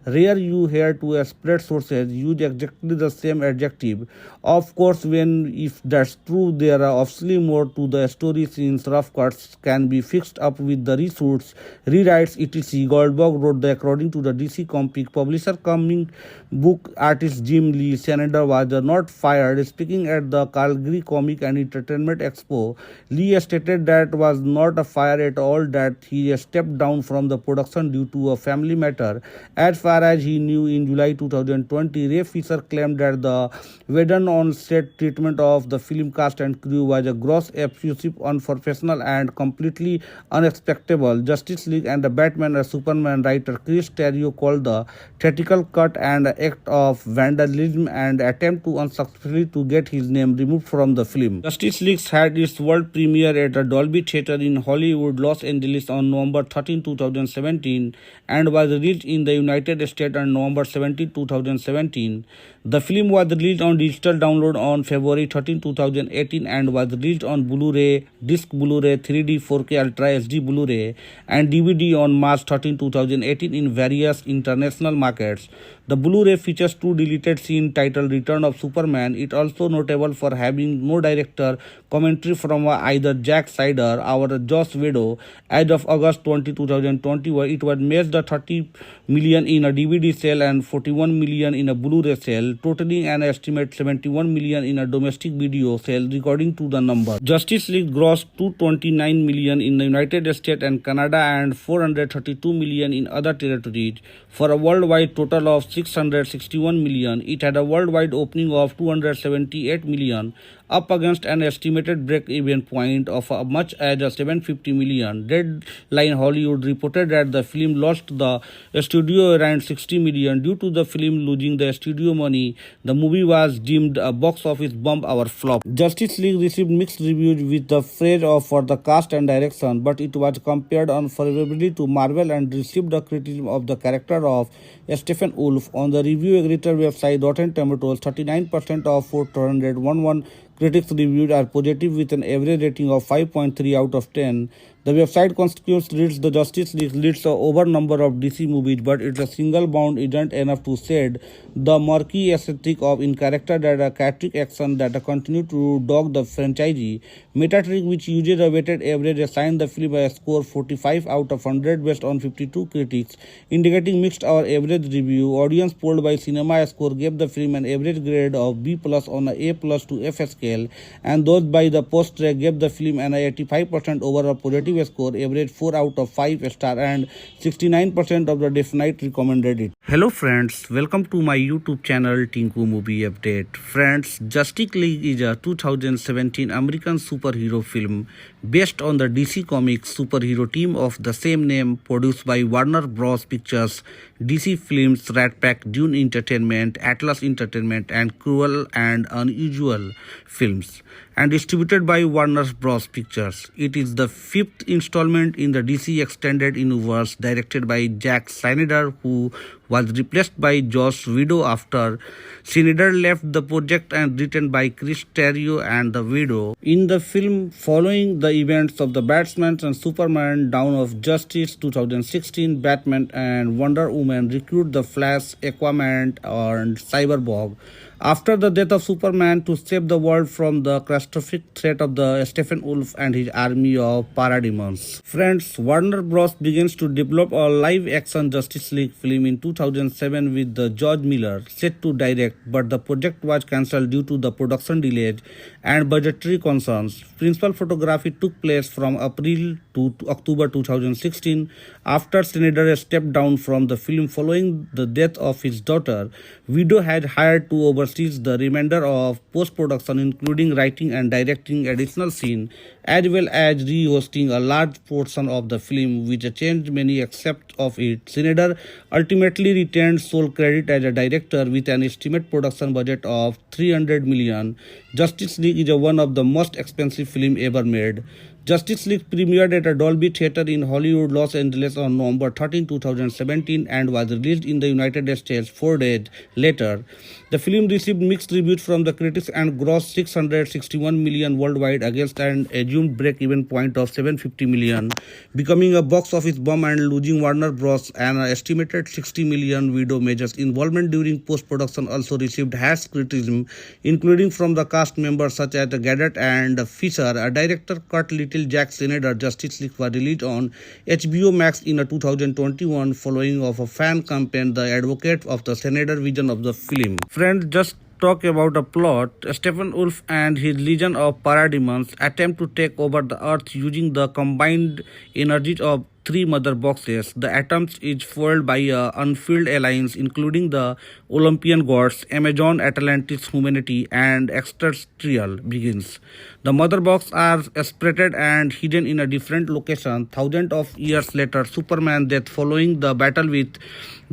rare you hear two separate sources use exactly the same adjective. Of course, if that's true, there are obviously more to the story, since rough cuts can be fixed up with the reshoots, rewrites, etc. Goldberg wrote that according to the DC Comics publisher, comic book artist Jim Lee, Snyder was not fired. Speaking at the Calgary Comic and Entertainment Expo, Lee stated that was not a fire at all, that he stepped down from the production due to a family matter. As far as he knew, in July 2020, Ray Fisher claimed that the Whedon on-set treatment of the film cast and crew was a gross, abusive, unprofessional and completely completely unexpected. Justice League and the Batman and Superman writer Chris Terrio called the theatrical cut an act of vandalism and attempt to unsuccessfully to get his name removed from the film. Justice League had its world premiere at the Dolby Theatre in Hollywood, Los Angeles on November 13, 2017 and was released in the United States on November 17, 2017. The film was released on digital download on February 13, 2018 and was released on Blu-ray, disc Blu-ray, 3D, 4K Ultra HD Blu-ray and DVD on March 13, 2018 in various international markets. The Blu-ray features two deleted scenes titled Return of Superman. It also notable for having no director commentary from either Zack Snyder or Joss Whedon. As of August 20, 2021, it was made the 30 million in a DVD sale and 41 million in a Blu-ray sale, totaling an estimate 71 million in a domestic video sale, according to the number. Justice League grossed 229 million in the United States and Canada and 432 million in other territories for a worldwide total of 661 million. It had a worldwide opening of 278 million, up against an estimated break-even point of much as 750 million. Deadline Hollywood reported that the film lost the studio around 60 million. Due to the film losing the studio money, the movie was deemed a box office bomb or flop. Justice League received mixed reviews with the praise for the cast and direction, but it was compared unfavorably to Marvel and received the criticism of the character of Stephen Wolf. On the review aggregator website Rotten Tomatoes, 39% of 411 critics reviewed are positive with an average rating of 5.3 out of 10. The website consequently reads the Justice League leads a over number of DC movies, but it's a single bound isn't enough to said the murky aesthetic of in character that chaotic action that continue to dog the franchise. Metacritic, which uses a weighted average, assigned the film a score 45 out of 100 based on 52 critics, indicating mixed or average review. Audience polled by Cinema Score gave the film an average grade of B+ on a A+ to F scale, and those by the Post Track gave the film an 85% overall positive score, average 4 out of 5 star, and 69% of the definite recommended it. Hello friends, welcome to my YouTube channel Tinku Movie Update. Friends, Justice League is a 2017 American superhero film based on the DC Comics superhero team of the same name, produced by Warner Bros. Pictures, DC Films, Rat Pack, Dune Entertainment, Atlas Entertainment, and Cruel and Unusual Films, and distributed by Warner Bros. Pictures. It is the fifth installment in the DC Extended Universe, directed by Zack Snyder, who was replaced by Joss Whedon after Snyder left the project, and written by Chris Terrio and the Whedon. In the film, following the events of the Batman and Superman Dawn of Justice 2016, Batman and Wonder Woman recruit the Flash, Aquaman, and Cyborg after the death of Superman to save the world from the catastrophic threat of the Stephen Wolf and his army of parademons. Friends, Warner Bros. Begins to develop a live-action Justice League film in 2007 with the George Miller set to direct, but the project was cancelled due to the production delays and budgetary concerns. Principal photography took place from April to October 2016 after Snyder stepped down from the film following the death of his daughter. Whedon had hired to oversee the remainder of post-production, including writing and directing additional scenes, as well as re-hosting a large portion of the film, which changed many aspects of it. Snyder ultimately retained sole credit as a director with an estimated production budget of $300 million. Justice League is one of the most expensive films ever made. Justice League premiered at a Dolby Theatre in Hollywood, Los Angeles on November 13, 2017 and was released in the United States 4 days later. The film received mixed reviews from the critics and grossed 661 million worldwide against an assumed break-even point of 750 million, becoming a box office bomb and losing Warner Bros. An estimated 60 million. Whedon Major's involvement during post-production also received harsh criticism, including from the cast members such as Gadot and Fisher. A director cut Little Zack Snyder Justice League was released on HBO Max in 2021 following of a fan campaign, the advocate of the Snyder vision of the film. Friends, talk about a plot. Stephen Wolf and his legion of parademons attempt to take over the earth using the combined energies of three mother boxes. The attempt is foiled by a unfilled alliance including the Olympian gods, Amazon, Atlantis, humanity, and extraterrestrial begins. The mother box are separated and hidden in a different location. Thousands of years later, Superman death following the battle with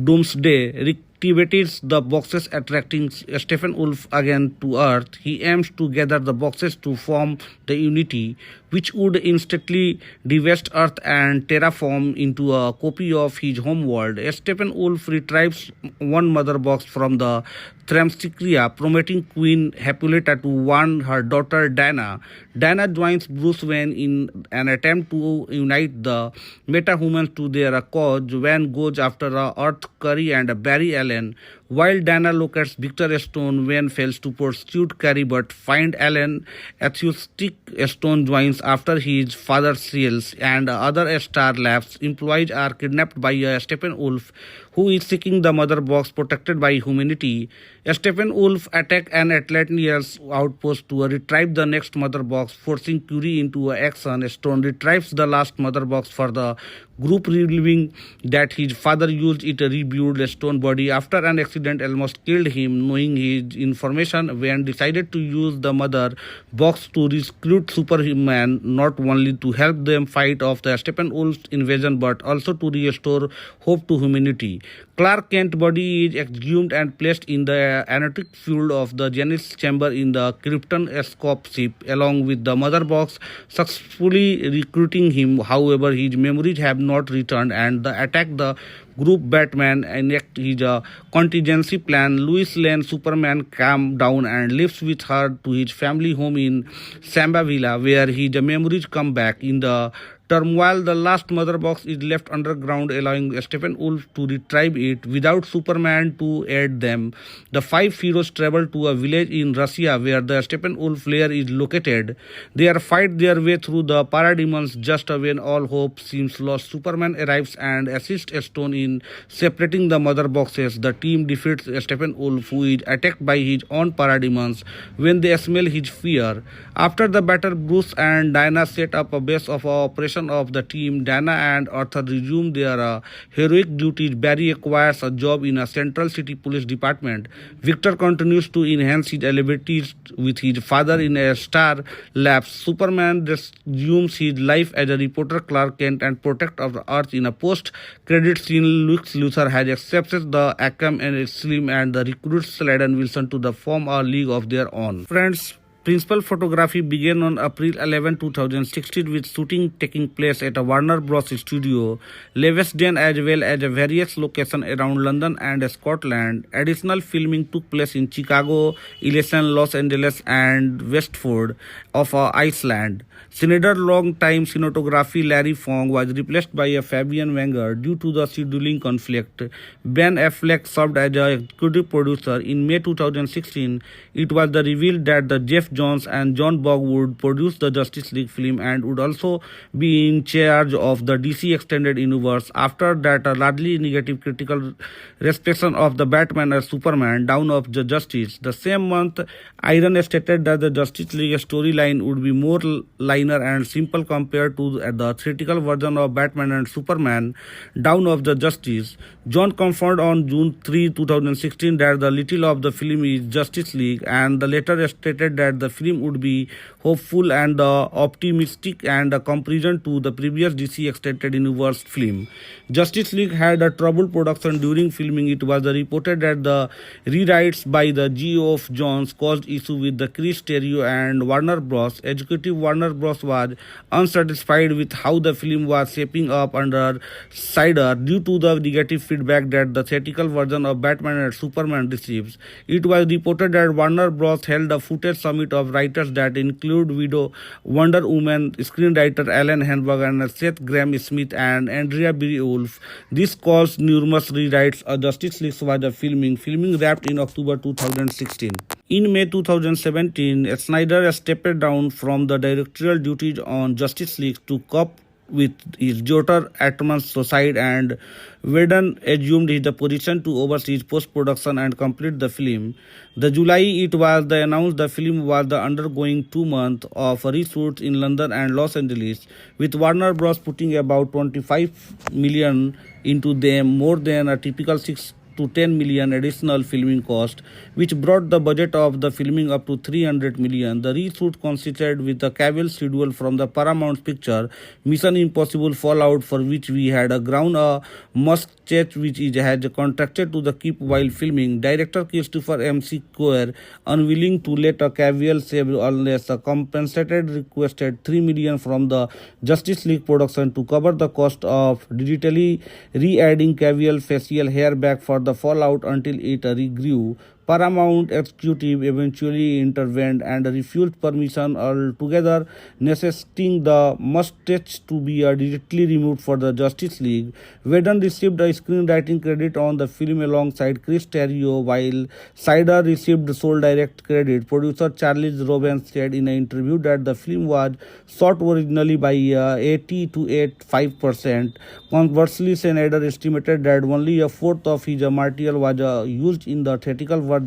Doomsday reactivates the boxes, attracting Stephen Wolf again to Earth. He aims to gather the boxes to form the Unity, which would instantly devast Earth and terraform into a copy of his homeworld. Stephen Wolf retrieves one mother box from the Themyscira, promoting Queen Hippolyta to warn her daughter Diana. Diana joins Bruce Wayne in an attempt to unite the metahumans to their cause. Wayne goes after Earth Curry and Barry Allen. While Diana locates Victor Stone, Wayne fails to pursue Curry but find Allen. Atheistic Stone joins after his father seals and other Star Labs employees are kidnapped by Stephen Wolf, who is seeking the mother box protected by humanity. Stephen Wolf attacks an Atlantean outpost to retrieve the next mother box, forcing Curie into action. Stone retrieves the last mother box for the group, revealing that his father used it to rebuild Stone's body after an accident almost killed him. Knowing his information, Wayne decided to use the mother box to recruit Superman, not only to help them fight off the Stephen Wolf's invasion but also to restore hope to humanity. Clark Kent's body is exhumed and placed in the anerotic field of the Genesis chamber in the Krypton escape ship, along with the mother box, successfully recruiting him. However, his memories have not returned, and the attack the group. Batman enacts his contingency plan. Lois Lane Superman calms down and lives with her to his family home in Sambavilla, where his memories come back. In the turmoil, the last mother box is left underground, allowing Stephen Wolf to retrieve it without Superman to aid them. The five heroes travel to a village in Russia where the Stephen Wolf lair is located. They are fight their way through the parademons. Just when all hope seems lost, Superman arrives and assists Stone in separating the mother boxes. The team defeats Stephen Wolf, who is attacked by his own parademons when they smell his fear. After the battle, Bruce and Diana set up a base of operation of the team. Diana and Arthur resume their heroic duties. Barry acquires a job in a Central City Police Department. Victor continues to enhance his abilities with his father in a Star Labs. Superman resumes his life as a reporter Clark Kent and protector of the Earth. In a post-credit scene, Lex Luthor has accepted the Arkham and Slim and the recruits Slade and Wilson to form a league of their own. Friends, principal photography began on April 11, 2016 with shooting taking place at a Warner Bros. Studio, Leavesden, as well as various locations around London and Scotland. Additional filming took place in Chicago, Elysian, Los Angeles, and Westford of Iceland. Schneider long-time cinematography Larry Fong was replaced by Fabian Wenger due to the scheduling conflict. Ben Affleck served as a executive producer. In May 2016, it was revealed that the Jeff Johns and John Bog would produce the Justice League film and would also be in charge of the DC Extended Universe. After that, a largely negative critical reception of the Batman and Superman Dawn of the Justice. The same month, Iron stated that the Justice League storyline would be more linear and simple compared to the theatrical version of Batman and Superman Dawn of the Justice. John confirmed on June 3, 2016 that the title of the film is Justice League, and the later stated that the film would be hopeful and optimistic and a comparison to the previous DC Extended Universe film. Justice League had a troubled production during filming. It was reported that the rewrites by the Geoff Johns caused issue with the Chris Terrio and Warner Bros. Executive Warner Bros. Was unsatisfied with how the film was shaping up under Snyder due to the negative feedback that the theatrical version of Batman and Superman receives. It was reported that Warner Bros. Held a footage summit of writers that include Widow Wonder Woman screenwriter Alan Henberg and Seth Grahame-Smith and Andrea Beowulf. This caused numerous rewrites. A Justice League was filming wrapped in October 2016. In May 2017, Snyder stepped down from the directorial duties on Justice League to cope with his daughter at month's suicide, and Whedon assumed his position to oversee post-production and complete the film. The July it was the announced the film was the undergoing 2 months of reshoots in London and Los Angeles, with Warner Bros. Putting about 25 million into them, more than a typical 6 to 10 million additional filming cost, which brought the budget of the filming up to 300 million. The reshoot coincided with the Cavill schedule from the Paramount picture Mission Impossible Fallout, for which we had a ground a Muschietti, which is had contracted to the keep while filming. Director Christopher M. Square, unwilling to let a Cavill save unless a compensated, requested 3 million from the Justice League production to cover the cost of digitally re-adding Cavill facial hair back for the Fallout until it regrew. Paramount executive eventually intervened and refused permission altogether, necessitating the mustache to be directly removed for the Justice League. Whedon received a screenwriting credit on the film alongside Chris Terrio, while Snyder received sole direct credit. Producer Charles Robbins said in an interview that the film was shot originally by 80 to 85%. Conversely, Snyder estimated that only a fourth of his material was used in the theatrical version,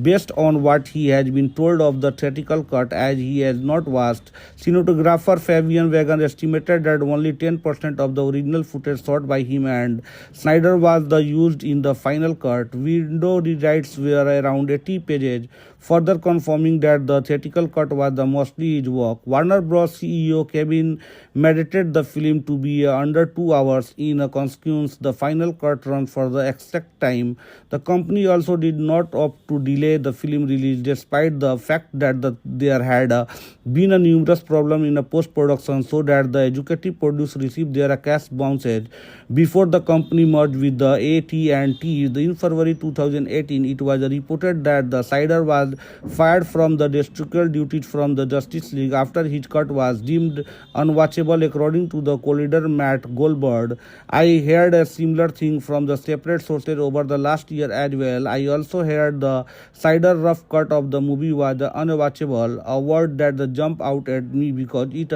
based on what he has been told of the theatrical cut, as he has not watched. Cinematographer Fabian Wagan estimated that only 10% of the original footage shot by him and Snyder was used in the final cut. Window rewrites were around 80 pages, further confirming that the theatrical cut was the mostly his work. Warner Bros. CEO Kevin mediated the film to be under 2 hours. In a consequence, the final cut run for the exact time. The company also did not opt to delay the film release, despite the fact that there had been a numerous problem in a post-production, so that the executive producer received their cash bounces before the company merged with the AT&T. In February 2018, it was reported that the Snyder was fired from the directorial duties from the Justice League after his cut was deemed unwatchable, according to the collider Matt Goldberg. I heard a similar thing from the separate sources over the last year as well. I also heard the Snyder rough cut of the movie was unwatchable, a word that jumped out at me because it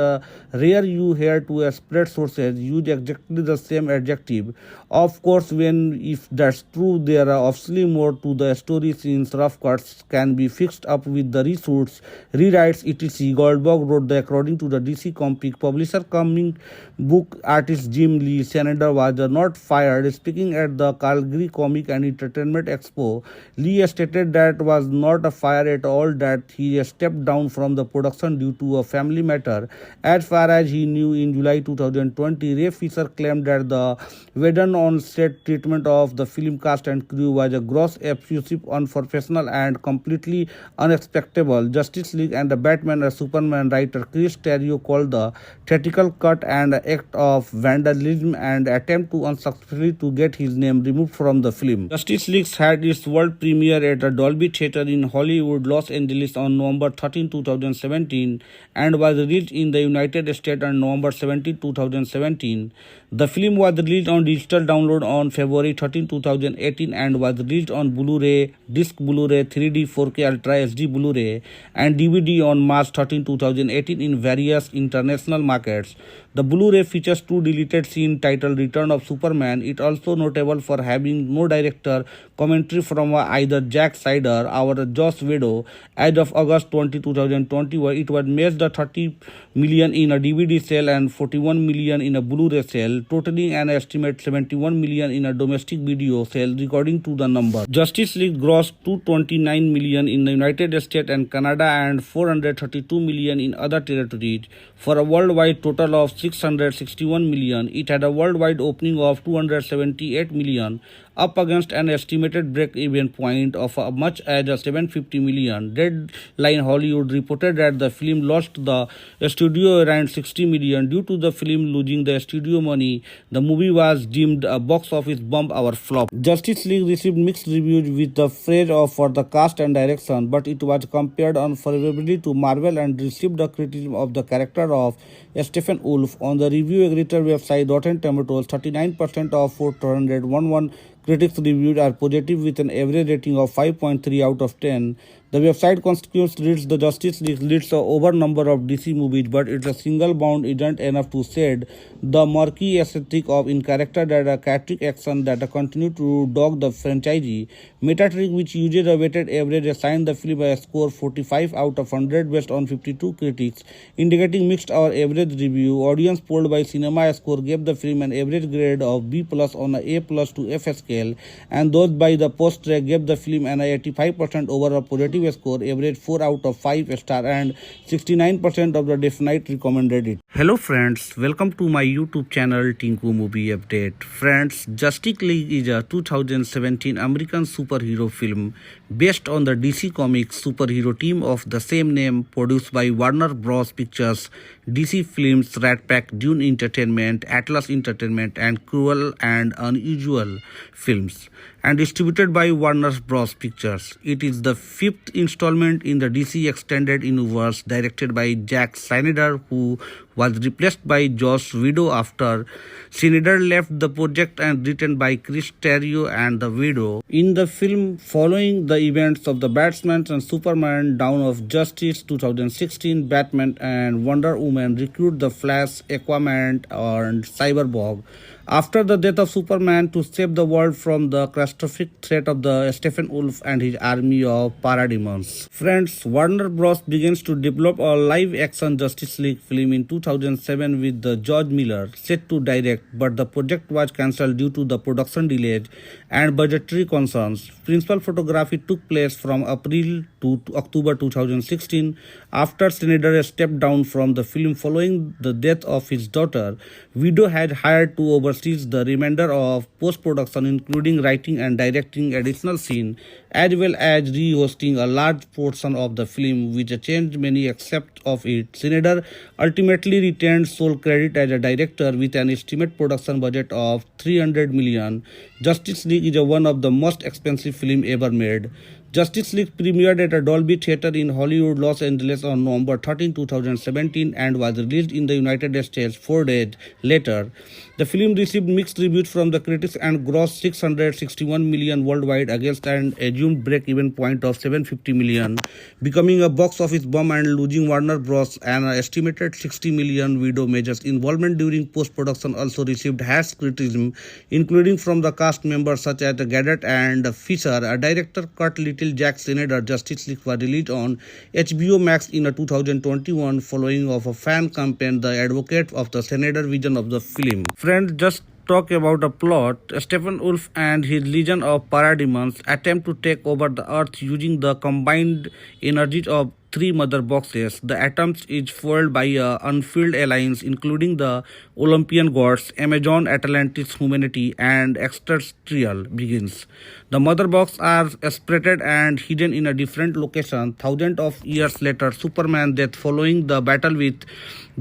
rare you hear two separate sources use exactly the same adjective. Of course, when if that's true, there are obviously more to the story, since rough cuts can be fixed up with the reshoots, rewrites, etc. Goldberg wrote that according to the DC Comics publisher, comic book artist Jim Lee, Snyder was not fired. Speaking at the Calgary Comic and Entertainment Expo, Lee stated that was not a fire at all, that he stepped down from the production due to a family matter. As far as he knew, in July 2020, Ray Fisher claimed that the Whedon on-set treatment of the film cast and crew was a gross, abusive, unprofessional, and completely unacceptable. Justice League and the Batman and Superman writer Chris Terrio called the theatrical cut an act of vandalism and attempt to unsuccessfully to get his name removed from the film. Justice League had its world premiere at the Dolby Theatre in Hollywood, Los Angeles on November 13, 2017 and was released in the United States on November 17, 2017. The film was released on digital download on February 13, 2018 and was released on Blu-ray, disc Blu-ray, 3D, 4K Ultra HD Blu-ray and DVD on March 13, 2018 in various international markets. The Blu-ray features two deleted scenes titled Return of Superman. It also notable for having no director commentary from either Zack Snyder or Joss Whedon. As of August 20, 2020, it was made the 30 million in a DVD sale and 41 million in a Blu-ray sale, totaling an estimate 71 million in a domestic video sale, according to the number. Justice League grossed 229 million in the United States and Canada and 432 million in other territories, for a worldwide total of 661 million. It had a worldwide opening of 278 million, up against an estimated break-even point of much as 750 million. Deadline Hollywood reported that the film lost the studio around 60 million. Due to the film losing the studio money, the movie was deemed a box office bomb or flop. Justice League received mixed reviews with the praise for the cast and direction, but it was compared unfavorably to Marvel and received the criticism of the character of Stephen Wolf. On the review aggregator website Rotten Tomatoes, 39% of 411 critics reviewed are positive with an average rating of 5.3 out of 10. The website consequence reads the Justice League leads a over number of DC movies, but its a single bound isn't enough to shed the murky aesthetic of in character data, chaotic action that continue to dog the franchise. Metacritic, which uses a weighted average, assigned the film a score 45 out of 100 based on 52 critics, indicating mixed or average review. Audience polled by Cinema Score gave the film an average grade of B plus on a A plus to F scale, and those by the Post Track gave the film an 85% overall positive score, average 4 out of 5 star, and 69% of the Definite recommended it. Hello friends, welcome to my YouTube channel Tinku Movie Update. Friends, Justice League is a 2017 American superhero film based on the DC Comics superhero team of the same name, produced by Warner Bros. Pictures, DC Films, Rat Pack, Dune Entertainment, Atlas Entertainment, and Cruel and Unusual Films, and distributed by Warner Bros. Pictures. It is the fifth installment in the DC Extended Universe, directed by Zack Snyder, who was replaced by Joss Whedon after Snyder left the project, and written by Chris Terrio and the Widow. In the film, following the events of the Batman and Superman Dawn of Justice 2016, Batman and Wonder Woman recruit the Flash, Aquaman, and Cyborg after the death of Superman to save the world from the catastrophic threat of the Steppenwolf and his army of parademons. Friends, Warner Bros. Begins to develop a live-action Justice League film in 2007 with the George Miller set to direct, but the project was cancelled due to the production delays and budgetary concerns. Principal photography took place from April to October 2016 after Snyder stepped down from the film following the death of his daughter. Widow had hired to oversee the remainder of post-production, including writing and directing additional scenes, as well as re-hosting a large portion of the film, which changed many aspects of it. Snyder ultimately retained sole credit as a director with an estimated production budget of $300 million. Justice League is one of the most expensive films ever made. Justice League premiered at a Dolby Theatre in Hollywood, Los Angeles on November 13, 2017, and was released in the United States 4 days later. The film received mixed reviews from the critics and grossed $661 million worldwide against an assumed break-even point of $750 million, becoming a box office bomb and losing Warner Bros. An estimated $60 million. Widow Major's involvement during post-production also received harsh criticism, including from the cast members such as Gadot and Fisher. A director Kurt Little, Zack Snyder Justice League was released on HBO Max in 2021 following of a fan campaign, the advocate of the Snyder vision of the film. Friends, just talk about a plot. Steppenwolf and his legion of parademons attempt to take over the earth using the combined energies of three mother boxes. The attempt is foiled by a unfilled alliance including the Olympian gods, Amazon, Atlantis, humanity, and extraterrestrial beings. The mother boxes are separated and hidden in a different location. Thousands of years later, Superman's death following the battle with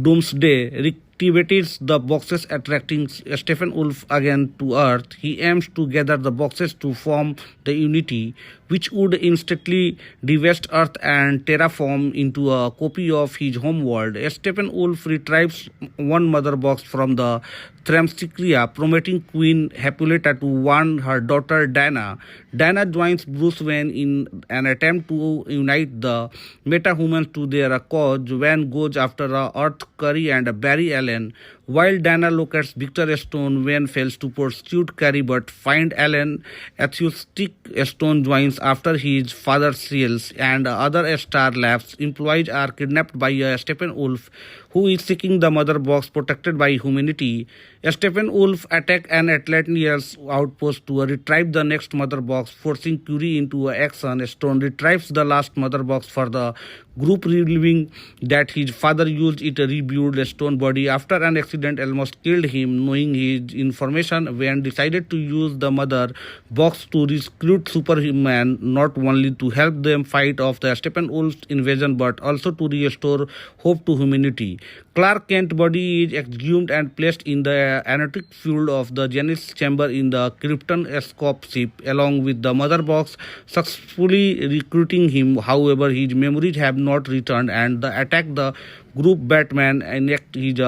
Doomsday activates the boxes, attracting Steppenwolf again to Earth. He aims to gather the boxes to form the Unity, which would instantly devast Earth and terraform into a copy of his homeworld. Steppenwolf retrieves one mother box from the Themyscira, promoting Queen Hippolyta to warn her daughter Diana. Diana joins Bruce Wayne in an attempt to unite the meta-humans to their cause. Wayne goes after Earth Curry and Barry Allen. While Diana locates Victor Stone, Wayne fails to pursue Carrie but find Allen. Atheistic Stone joins after his father seals, and other Star Labs employees are kidnapped by a Steppenwolf who is seeking the mother box protected by humanity. Steppenwolf attack an Atlantean outpost to retrieve the next mother box, forcing Curie into action. Stone retrieves the last mother box for the group, revealing that his father used it to rebuild Stone's body after an accident almost killed him. Knowing his information, Wayne decided to use the mother box to recruit Superman, not only to help them fight off the Steppenwolf invasion but also to restore hope to humanity. Clark Kent's body is exhumed and placed in the anerotic field of the Genesis chamber in the Krypton escape ship, along with the mother box, successfully recruiting him. However, his memories have not returned, and the attack the group. Batman enacts his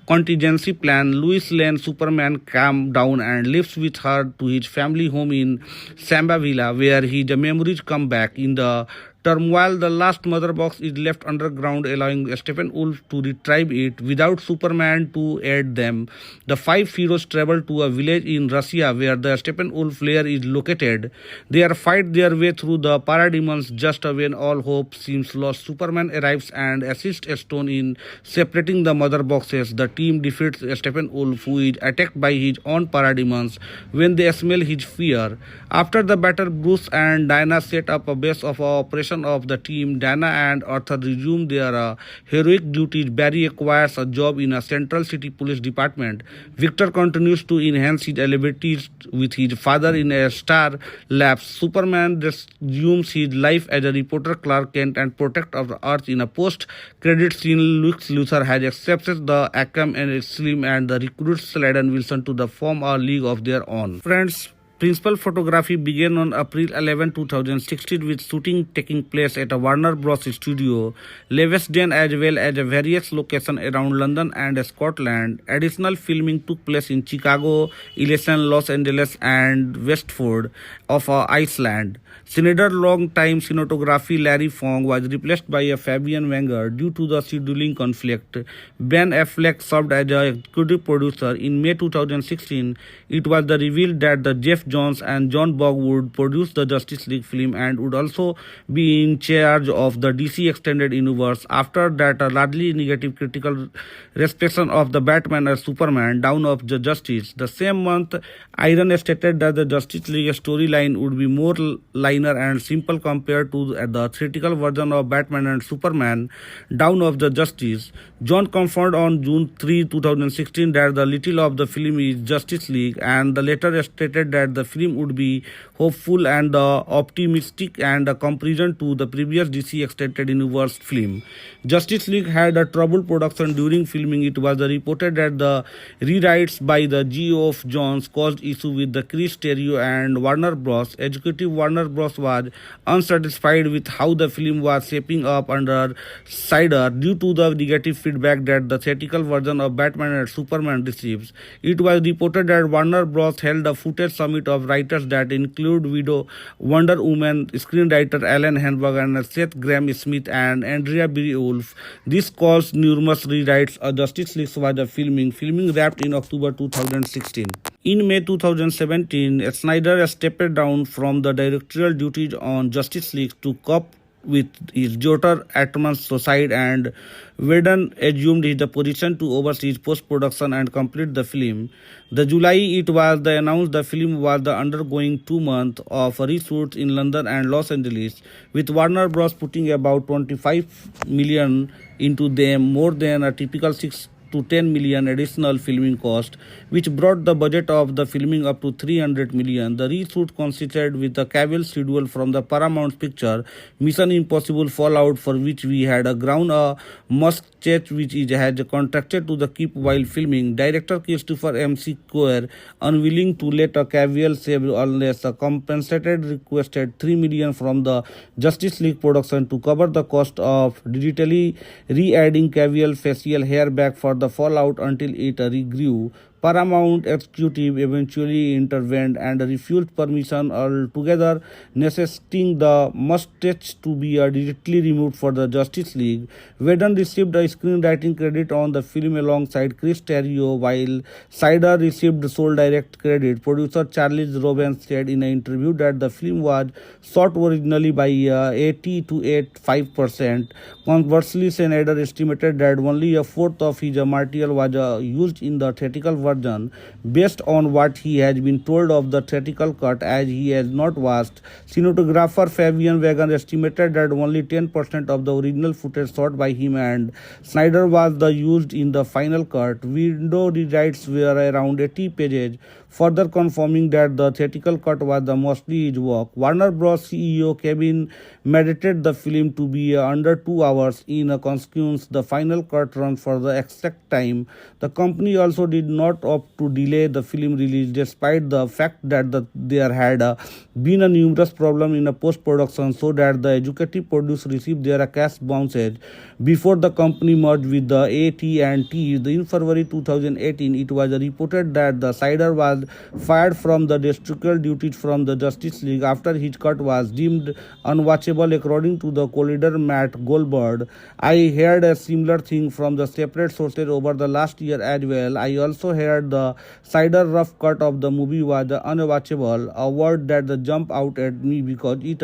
contingency plan. Lois Lane Superman calms down and lives with her to his family home in Samba Villa, where his memories come back. In the turmoil, the last mother box is left underground, allowing Steppenwolf to retrieve it without Superman to aid them. The five heroes travel to a village in Russia where the Steppenwolf lair is located. They are fight their way through the parademons just when all hope seems lost. Superman arrives and assists Stone in separating the mother boxes. The team defeats Steppenwolf, who is attacked by his own parademons when they smell his fear. After the battle, Bruce and Diana set up a base of operation of the team. Diana and Arthur resume their heroic duties. Barry acquires a job in a Central City Police Department. Victor continues to enhance his abilities with his father in a star labs. Superman resumes his life as a reporter, Clark Kent, and protector of the Earth. In a post-credit scene, Lex Luthor has accepted the Arkham and Slim and the recruits Slade and Wilson to form a league of their own. Friends, principal photography began on April 11, 2016 with shooting taking place at a Warner Bros. Studio, Leavesden, as well as various locations around London and Scotland. Additional filming took place in Chicago, Elysian, Los Angeles, and Westford of Iceland. Schneider long-time cinematography Larry Fong was replaced by a Fabian Wenger due to the scheduling conflict. Ben Affleck served as a executive producer. In May 2016, it was revealed that the Jeff Johns and John Bog would produce the Justice League film and would also be in charge of the DC Extended Universe. After that, a largely negative critical reception of the Batman and Superman Dawn of the Justice. The same month, Iron stated that the Justice League storyline would be more linear and simple compared to the theatrical version of Batman and Superman Dawn of the Justice. John confirmed on June 3, 2016 that the title of the film is Justice League, and the later stated that the film would be hopeful and optimistic and a comparison to the previous DC Extended Universe film. Justice League had a troubled production during filming. It was reported that the rewrites by the Geoff Johns caused issue with the Chris Terrio and Warner Bros. Executive Warner Bros. Was unsatisfied with how the film was shaping up under Snyder due to the negative feedback that the theatrical version of Batman and Superman receives. It was reported that Warner Bros. Held a footage summit of writers that include Wonder Woman screenwriter Alan Henberg and Seth Grahame-Smith and Andrea Beowulf. This caused numerous rewrites. A Justice League was a filming wrapped in October 2016. In May 2017, Snyder stepped down from the directorial duties on Justice League to cope with his daughter Atman's suicide, and Whedon assumed his position to oversee post-production and complete the film. The July it was announced the film was undergoing 2 months of reshoots in London and Los Angeles, with Warner Bros. Putting about $25 million into them, more than a typical 6 to 10 million additional filming cost, which brought the budget of the filming up to 300 million. The reshoot consisted with a Cavill schedule from the Paramount picture Mission Impossible Fallout, for which we had a ground a Muschietti, which has contracted to the keep while filming. Director Christopher M. Square, unwilling to let a Cavill save unless a compensated, requested 3 million from the Justice League production to cover the cost of digitally re-adding Cavill facial hair back for the Fallout until it regrew. Paramount executive eventually intervened and refused permission altogether, necessitating the mustache to be directly removed for the Justice League. Whedon received a screenwriting credit on the film alongside Chris Terrio, while Snyder received sole direct credit. Producer Charles Robbins said in an interview that the film was shot originally by 80 to 85%. Conversely, Snyder estimated that only a fourth of his material was used in the theatrical version, based on what he has been told of the theatrical cut, as he has not watched. Cinematographer Fabian Wenger estimated that only 10% of the original footage shot by him and Snyder was used in the final cut. Window rewrites were around 80 pages, further confirming that the theatrical cut was mostly his work. Warner Bros. CEO Kevin mediated the film to be under 2 hours. In a consequence, the final cut run for the exact time. The company also did not opt to delay the film release, despite the fact that there had been a numerous problem in a post-production, so that the executive producer received their cash bounces before the company merged with the AT&T. In February 2018, it was reported that the Snyder was was fired from the directorial duties from the Justice League after his cut was deemed unwatchable, according to the collider Matt Goldberg. I heard a similar thing from the separate sources over the last year as well. I also heard the cider rough cut of the movie was unwatchable, a word that jump out at me because it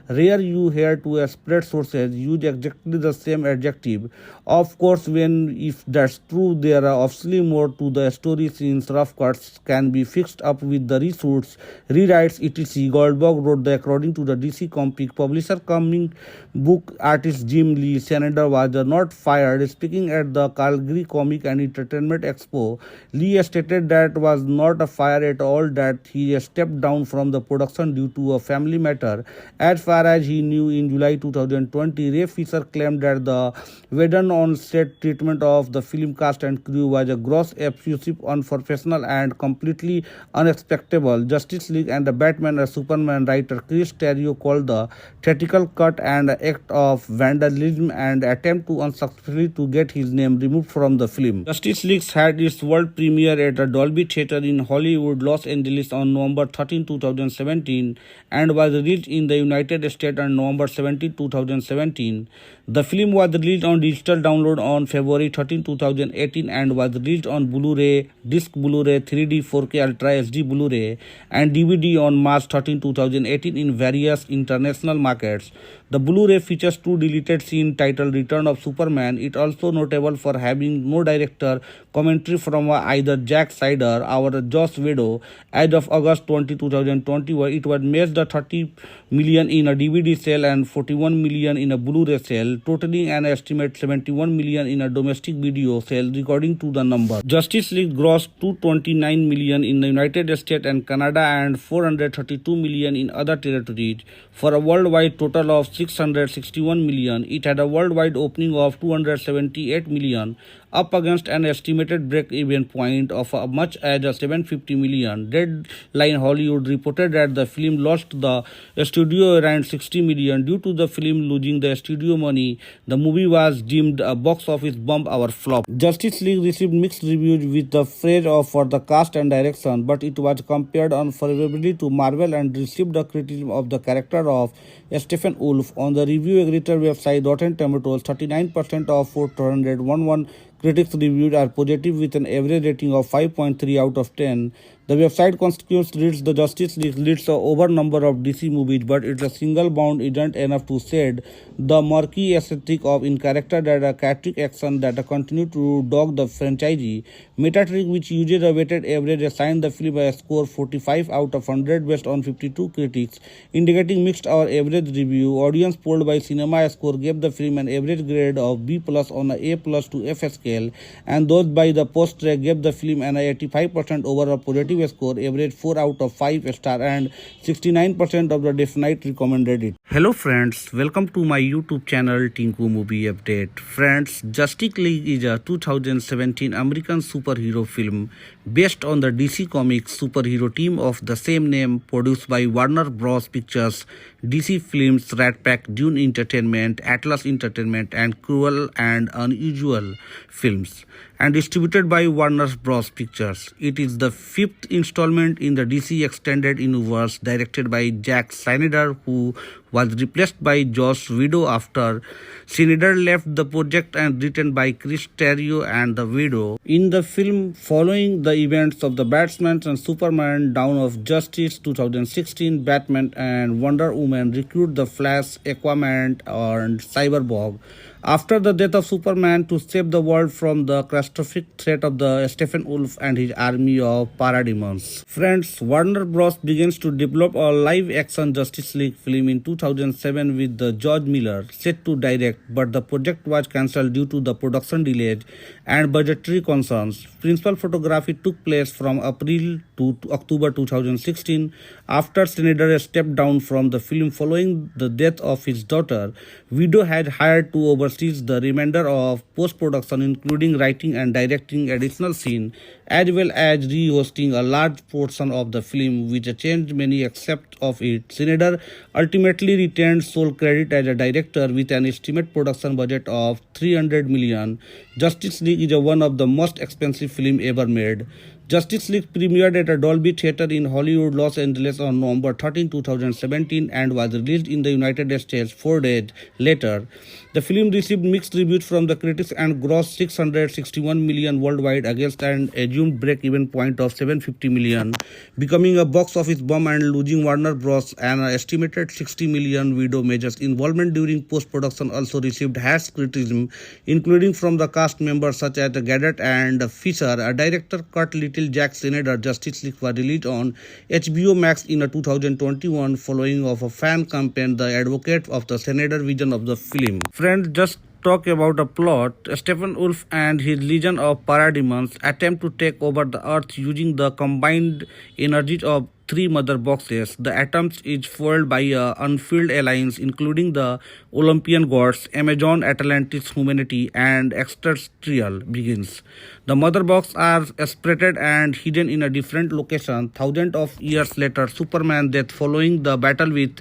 rare you hear two separate sources use exactly the same adjective. Of course, when if that's true, there are obviously more to the story since rough cuts can be fixed up with the reshoots, rewrites, etc. Goldberg wrote that according to the DC Comic publisher, comic book artist Jim Lee Snyder was not fired. Speaking at the Calgary Comic and Entertainment Expo, Lee stated that was not a fire at all, that he stepped down from the production due to a family matter. As far as he knew, in July 2020, Ray Fisher claimed that the Whedon on-set treatment of the film cast and crew was a gross, abusive, unprofessional, and completely unacceptable. Justice League and the Batman and Superman writer Chris Terrio called the theatrical cut an act of vandalism and attempt to unsuccessfully to get his name removed from the film. Justice League had its world premiere at the Dolby Theatre in Hollywood, Los Angeles on November 13, 2017 and was released in the United States on November 17, 2017. The film was released on digital download on February 13, 2018 and was released on Blu-ray, disc Blu-ray, 3D, 4K Ultra HD Blu-ray and DVD on March 13, 2018 in various international markets. The Blu-ray features two deleted scenes titled Return of Superman. It also notable for having no director commentary from either Zack Snyder or Joss Whedon. As of August 20, 2021, it was made the 30 million in a DVD sale and 41 million in a Blu-ray sale, totaling an estimate 71 million in a domestic video sale, according to the number. Justice League grossed 229 million in the United States and Canada and 432 million in other territories for a worldwide total of 661 million. It had a worldwide opening of 278 million, up against an estimated break-even point of much as 750 million. Deadline Hollywood reported that the film lost the studio around 60 million. Due to the film losing the studio money, the movie was deemed a box office bomb or flop. Justice League received mixed reviews with the praise for the cast and direction, but it was compared unfavorably to Marvel and received the criticism of the character of Stephen Wolf. On the review aggregator website Rotten Tomatoes, 39% of 411 critics reviewed are positive with an average rating of 5.3 out of 10. The website consequently reads the Justice League leads a over number of DC movies, but it's a single bound isn't enough to said the murky aesthetic of in character that a chaotic action that continue to dog the franchise. Metacritic, which uses a weighted average, assigned the film a score 45 out of 100 based on 52 critics, indicating mixed or average review. Audience polled by Cinema Score gave the film an average grade of B plus on a A plus to F scale, and those by the Post Track gave the film an 85% overall positive score, average 4 out of 5 star, and 69% of the definite recommended it. Hello friends, welcome to my YouTube channel Tinku Movie Update. Friends, Justice League is a 2017 American superhero film based on the DC Comics superhero team of the same name, produced by Warner Bros. Pictures, DC Films, Rat Pack, Dune Entertainment, Atlas Entertainment, and Cruel and Unusual Films, and distributed by Warner Bros. Pictures. It is the fifth installment in the DC Extended Universe, directed by Zack Snyder, who was replaced by Joss Whedon after Snyder left the project, and written by Chris Terrio and the Whedon. In the film, following the events of the Batman and Superman Dawn of Justice 2016, Batman and Wonder Woman recruit the Flash, Aquaman, and Cyborg after the death of Superman to save the world from the catastrophic threat of the Stephen Wolf and his army of parademons. Friends, Warner Bros. Begins to develop a live-action Justice League film in 2007 with the George Miller set to direct, but the project was cancelled due to the production delays and budgetary concerns. Principal photography took place from April to October 2016 after Snyder stepped down from the film following the death of his daughter. Whedon had hired to oversee the remainder of post-production, including writing and directing additional scenes, as well as re-hosting a large portion of the film, which changed many aspects of it. Snyder ultimately retained sole credit as a director with an estimated production budget of $300 million. Justice League is one of the most expensive films ever made. Justice League premiered at a Dolby Theatre in Hollywood, Los Angeles on November 13, 2017 and was released in the United States 4 days later. The film received mixed reviews from the critics and grossed $661 million worldwide against an assumed break-even point of $750 million, becoming a box office bomb and losing Warner Bros. An estimated $60 million. Video Major's involvement during post-production also received harsh criticism, including from the cast members such as Gadot and Fisher. A director Kurt Little, Zack Snyder. Justice League was released on HBO Max in 2021 following of a fan campaign, the advocate of the Snyder vision of the film. Friends, just talk about a plot. Stephen Wolf and his legion of parademons attempt to take over the earth using the combined energies of three mother boxes. The attempt is foiled by a unfilled alliance including the Olympian gods, Amazon, Atlantis, humanity, and extraterrestrial beings. The mother boxes are separated and hidden in a different location. Thousands of years later, Superman death following the battle with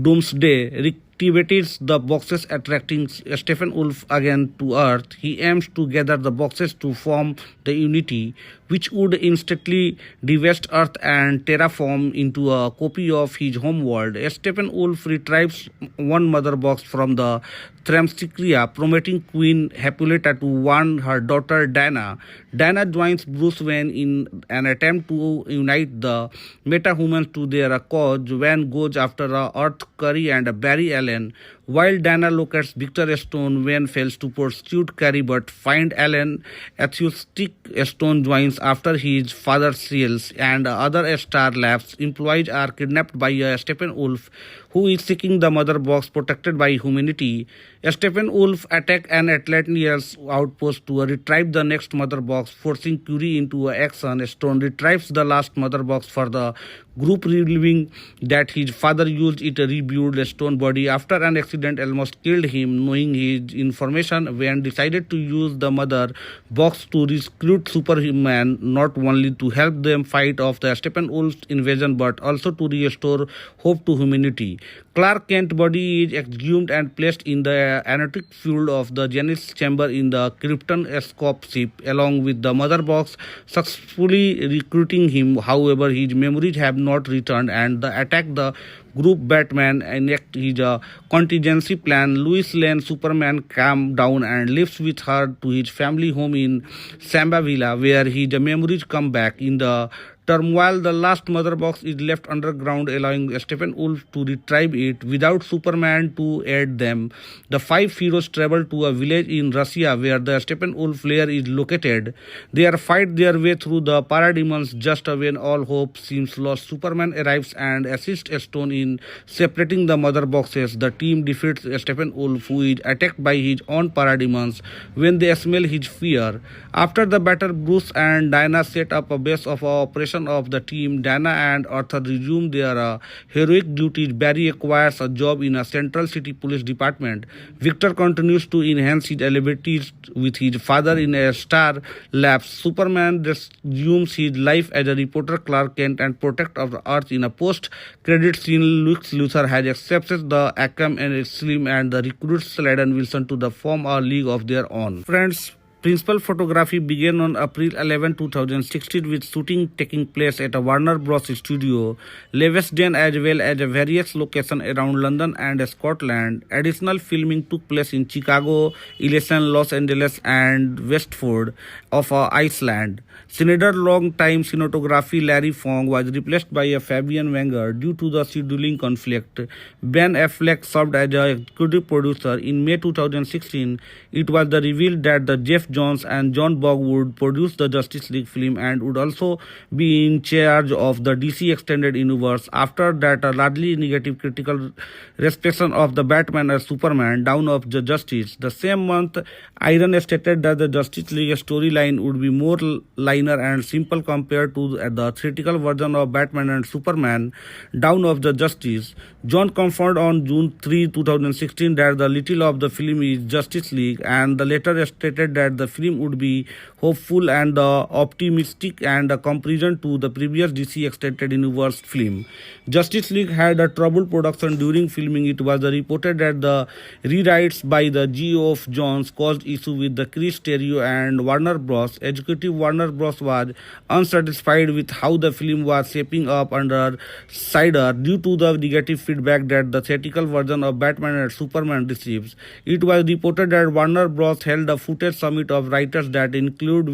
Doomsday reactivates the boxes, attracting Stephen Wolf again to Earth. He aims to gather the boxes to form the Unity, which would instantly devast Earth and terraform into a copy of his homeworld. Stephen Wolf retrieves one mother box from the Themyscira, promoting Queen Hippolyta to warn her daughter Diana. Diana joins Bruce Wayne in an attempt to unite the metahumans to their cause. Wayne goes after Earth Curry and Barry Allen. While Diana locates Victor Stone, Wayne fails to pursue Carrie but find Allen. Atheistic Stone joins after his father seals and other Star Labs employees are kidnapped by Stephen Wolf, who is seeking the mother box protected by humanity. Stephen Wolf attacks an Atlantean outpost to retrieve the next mother box, forcing Curie into action. Stone retrieves the last mother box for the group, revealing that his father used it to rebuild Stone's body after an accident almost killed him. Knowing his information, Wayne decided to use the mother box to recruit Superman, not only to help them fight off the Stephen Wolf's invasion but also to restore hope to humanity. Clark Kent's body is exhumed and placed in the anerotic field of the Genesis chamber in the Krypton escape ship, along with the mother box, successfully recruiting him. However, his memories have not returned, and the attack the group. Batman enact his contingency plan. Lois Lane Superman calms down and lives with her to his family home in Sambavilla, where his memories come back. In the turmoil, the last mother box is left underground, allowing Stephen Wolf to retrieve it without Superman to aid them. The five heroes travel to a village in Russia where the Stephen Wolf lair is located. They are fight their way through the parademons. Just when all hope seems lost, Superman arrives and assists Stone in separating the mother boxes. The team defeats Stephen Wolf, who is attacked by his own parademons when they smell his fear. After the battle, Bruce and Diana set up a base of operation of the team. Diana and Arthur resume their heroic duties. Barry acquires a job in a Central City Police Department. Victor continues to enhance his abilities with his father in a Star Labs. Superman resumes his life as a reporter Clark Kent and protector of the Earth. In a post-credit scene, Lex Luthor has accepted the Arkham and Slim and the recruits Slade and Wilson to form a league of their own. Friends, principal photography began on April 11, 2016 with shooting taking place at a Warner Bros. Studio, Leavesden, as well as various locations around London and Scotland. Additional filming took place in Chicago, Elysian, Los Angeles, and Westford of Iceland. Snyder's long-time cinematography Larry Fong was replaced by Fabian Wenger due to the scheduling conflict. Ben Affleck served as a executive producer. In May 2016, it was revealed that the Jeff Johns and John Bog would produce the Justice League film and would also be in charge of the DC Extended Universe. After that, a largely negative critical reception of the Batman and Superman Dawn of the Justice. The same month, Iron stated that the Justice League storyline would be more linear and simple compared to the theatrical version of Batman and Superman Dawn of the Justice. John confirmed on June 3, 2016 that the title of the film is Justice League, and the later stated that the the film would be hopeful and optimistic and a comparison to the previous DC Extended Universe film. Justice League had a troubled production during filming. It was reported that the rewrites by the Geoff Johns caused issue with the Chris Terrio and Warner Bros. Executive Warner Bros. Was unsatisfied with how the film was shaping up under Snyder due to the negative feedback that the theatrical version of Batman and Superman receives. It was reported that Warner Bros. Held a footage summit of writers that include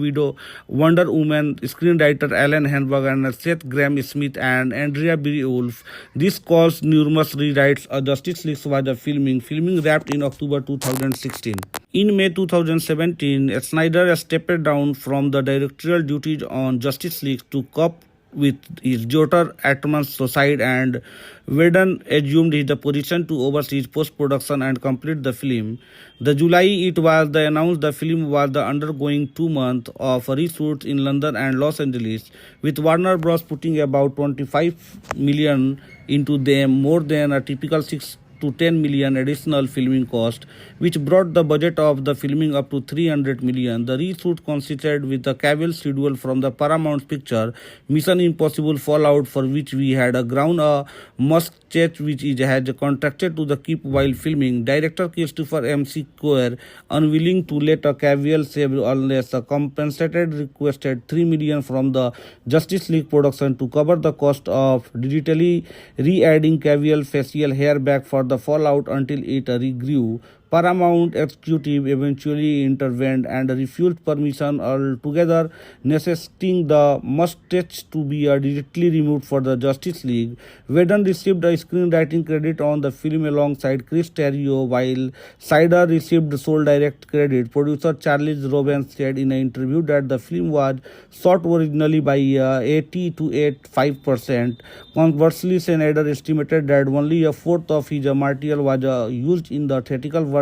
Wonder Woman screenwriter Alan Henberg and Seth Grahame-Smith and Andrea Beowulf. This caused numerous rewrites. A Justice League was a filming wrapped in October 2016. In May 2017, Snyder stepped down from the directorial duties on Justice League to cope with his daughter Atman's suicide, and Whedon assumed his position to oversee post-production and complete the film. The July it was announced the film was undergoing 2 months of reshoots in London and Los Angeles, with Warner Bros. Putting about $25 million into them, more than a typical 6 to 10 million additional filming cost, which brought the budget of the filming up to 300 million. The reshoot consisted with a Cavill schedule from the Paramount picture Mission Impossible Fallout, for which we had a ground a Muschietti, which has contracted to the keep while filming. Director Christopher M. Square, unwilling to let a Cavill save unless a compensated, requested 3 million from the Justice League production to cover the cost of digitally re-adding Cavill facial hair back for the Fallout until it regrew. Paramount executive eventually intervened and refused permission altogether, necessitating the mustache to be directly removed for the Justice League. Whedon received a screenwriting credit on the film alongside Chris Terrio, while Snyder received sole direct credit. Producer Charles Robbins said in an interview that the film was shot originally by 80 to 85%. Conversely, Snyder estimated that only a fourth of his material was used in the theatrical version,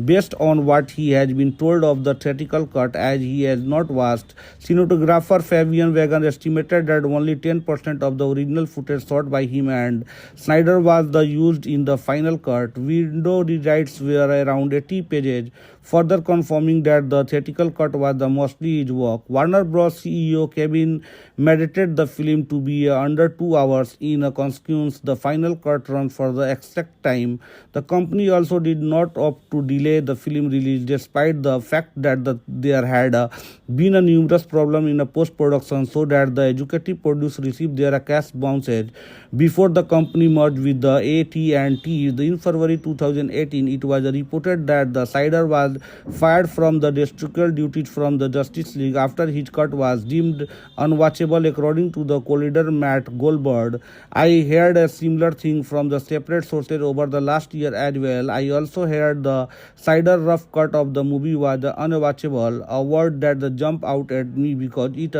based on what he has been told of the theatrical cut, as he has not watched. Cinematographer Fabian Wagan estimated that only 10% of the original footage shot by him and Snyder was used in the final cut. Window rewrites were around 80 pages, further confirming that the theatrical cut was mostly his work. Warner Bros. CEO Kevin mediated the film to be under 2 hours. In a consequence, the final cut run for the exact time. The company also did not opt to delay the film release, despite the fact that there had been a numerous problem in a post-production, so that the executive producer received their cash bounces before the company merged with the AT&T. In February 2018, it was reported that the Snyder was fired from the directorial duties from the Justice League after his cut was deemed unwatchable, according to the collider Matt Goldberg. I heard a similar thing from the separate sources over the last year as well. I also heard the Snyder rough cut of the movie was unwatchable, a word that jumped out at me because it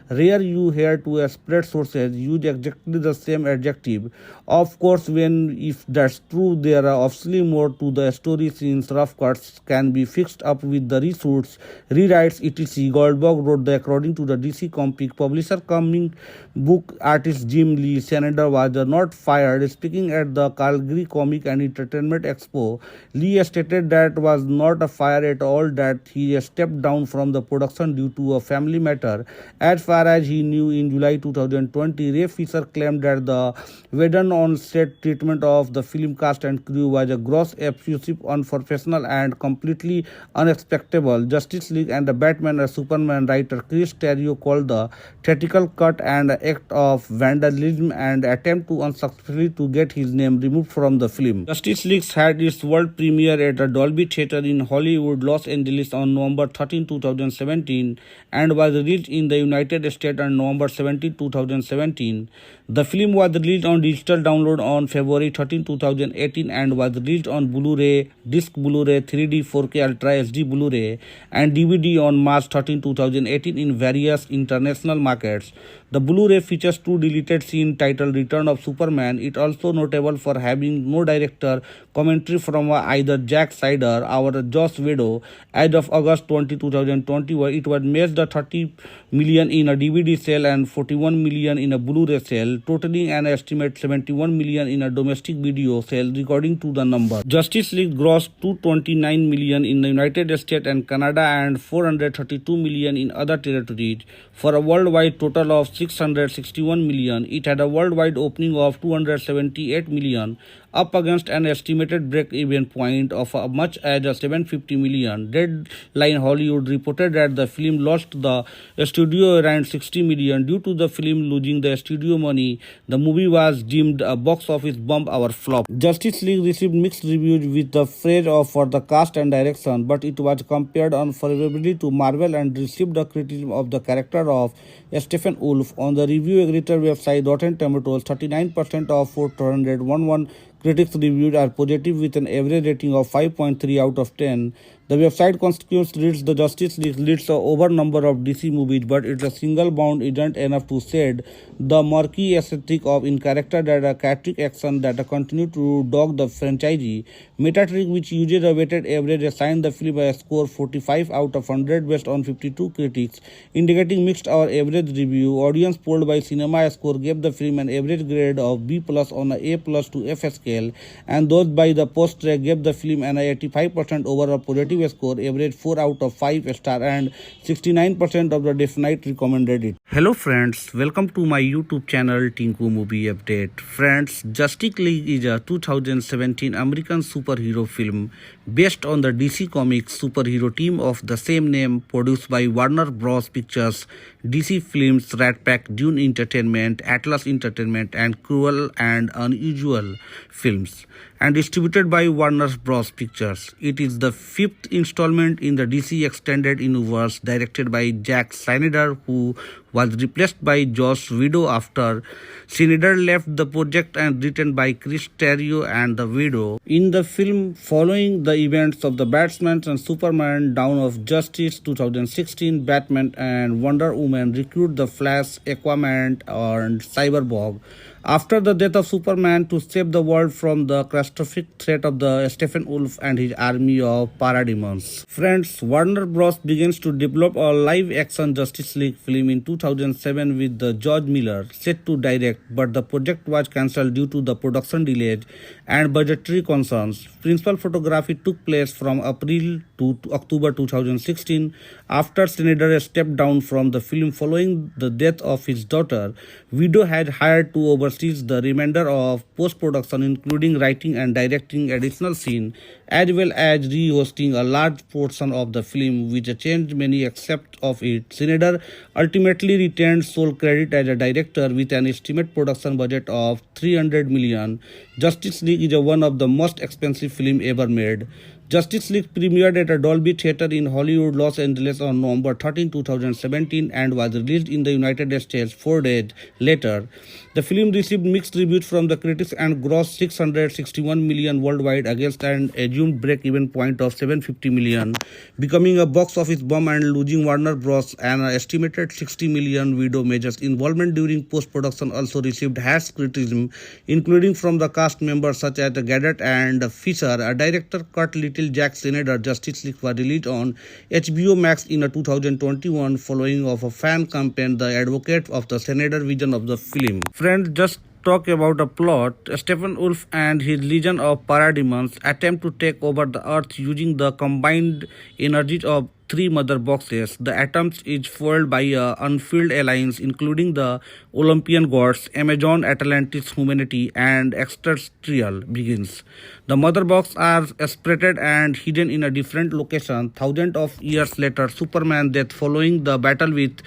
rare you hear two separate sources use exactly the same adjective. Of course, if that's true, there are obviously more to the story, since rough cuts can be fixed up with the reshoots, rewrites, etc. Goldberg wrote that according to the DC Comics publisher, comic book artist Jim Lee, Snyder was not fired. Speaking at the Calgary Comic and Entertainment Expo, Lee stated that was not a fire at all, that he stepped down from the production due to a family matter. As far as he knew, in July 2020, Ray Fisher claimed that the Whedon on-set treatment of the film cast and crew was a gross, abusive, unprofessional, and completely unacceptable. Justice League and the Batman and Superman writer Chris Terrio called the theatrical cut an act of vandalism and attempt to unsuccessfully to get his name removed from the film. Justice League had its world premiere at a Dolby Theatre in Hollywood, Los Angeles on November 13, 2017 and was released in the United States on November 17, 2017. The film was released on digital download on February 13, 2018 and was released on Blu-ray, disc Blu-ray, 3D, 4K Ultra HD Blu-ray and DVD on March 13, 2018 in various international markets. The Blu-ray features two deleted scenes titled Return of Superman. It also notable for having no director commentary from either Zack Snyder or Joss Whedon. As of August 20, 2021, it was made the 30 million in a DVD sale and 41 million in a Blu-ray sale, totaling an estimate 71 million in a domestic video sale, according to the number. Justice League grossed 229 million in the United States and Canada and 432 million in other territories for a worldwide total of 661 million. It had a worldwide opening of 278 million, up against an estimated break-even point of much as 750 million. Deadline Hollywood reported that the film lost the studio around 60 million. Due to the film losing the studio money, the movie was deemed a box office bomb or flop. Justice League received mixed reviews with the praise for the cast and direction, but it was compared unfavorably to Marvel and received the criticism of the character of Stephen Wolf. On the review aggregator website Rotten Tomatoes, 39% of 411 critics reviewed are positive with an average rating of 5.3 out of 10. The website consequently reads the Justice League leads a over number of DC movies, but it's a single bound isn't enough to said the murky aesthetic of in character that chaotic action that continue to dog the franchise. Metacritic, which uses a weighted average, assigned the film a score 45 out of 100 based on 52 critics, indicating mixed or average review. Audience polled by Cinema Score gave the film an average grade of B plus on a A plus to F scale, and those by the Post Track gave the film an 85% overall positive score, average 4 out of 5 star, and 69% of the definite recommended it. Hello friends, welcome to my YouTube channel Tinku Movie Update. Friends, Justice League is a 2017 American superhero film based on the DC Comics superhero team of the same name, produced by Warner Bros. Pictures, DC Films, Rat Pack, Dune Entertainment, Atlas Entertainment, and Cruel and Unusual Films, and distributed by Warner Bros. Pictures. It is the fifth installment in the DC Extended Universe, directed by Zack Snyder, who was replaced by Joss Whedon after Snyder left the project, and written by Chris Terrio and the Whedon. In the film, following the events of the Batman and Superman Dawn of Justice 2016, Batman and Wonder Woman recruit the Flash, Aquaman, and Cyborg after the death of Superman to save the world from the catastrophic threat of the Stephen Wolf and his army of parademons. Friends, Warner Bros. Begins to develop a live-action Justice League film in 2007 with the George Miller set to direct, but the project was cancelled due to the production delays and budgetary concerns. Principal photography took place from April to October 2016 after Snyder stepped down from the film following the death of his daughter. Whedon had hired to oversee the remainder of post-production, including writing and directing additional scenes, as well as re-hosting a large portion of the film, which changed many aspects of it. Snyder ultimately retained sole credit as a director with an estimated production budget of $300 million. Justice League is one of the most expensive films ever made. Justice League premiered at a Dolby Theatre in Hollywood, Los Angeles on November 13, 2017 and was released in the United States 4 days later. The film received mixed reviews from the critics and grossed 661 million worldwide against an assumed break-even point of 750 million, becoming a box office bomb and losing Warner Bros. An estimated 60 million. Whedon Major's involvement during post-production also received harsh criticism, including from the cast members such as Gadot and Fisher. A director Kurt Little, Zack Snyder Justice League was released on HBO Max in 2021 following of a fan campaign, the advocate of the Snyder vision of the film. Friends, just talk about a plot. Stephen Wolf and his legion of parademons attempt to take over the earth using the combined energies of three mother boxes. The attempt is foiled by a unfilled alliance including the Olympian gods, Amazon, Atlantis, humanity, and extraterrestrial beings. The mother boxes are separated and hidden in a different location. Thousands of years later, Superman's death following the battle with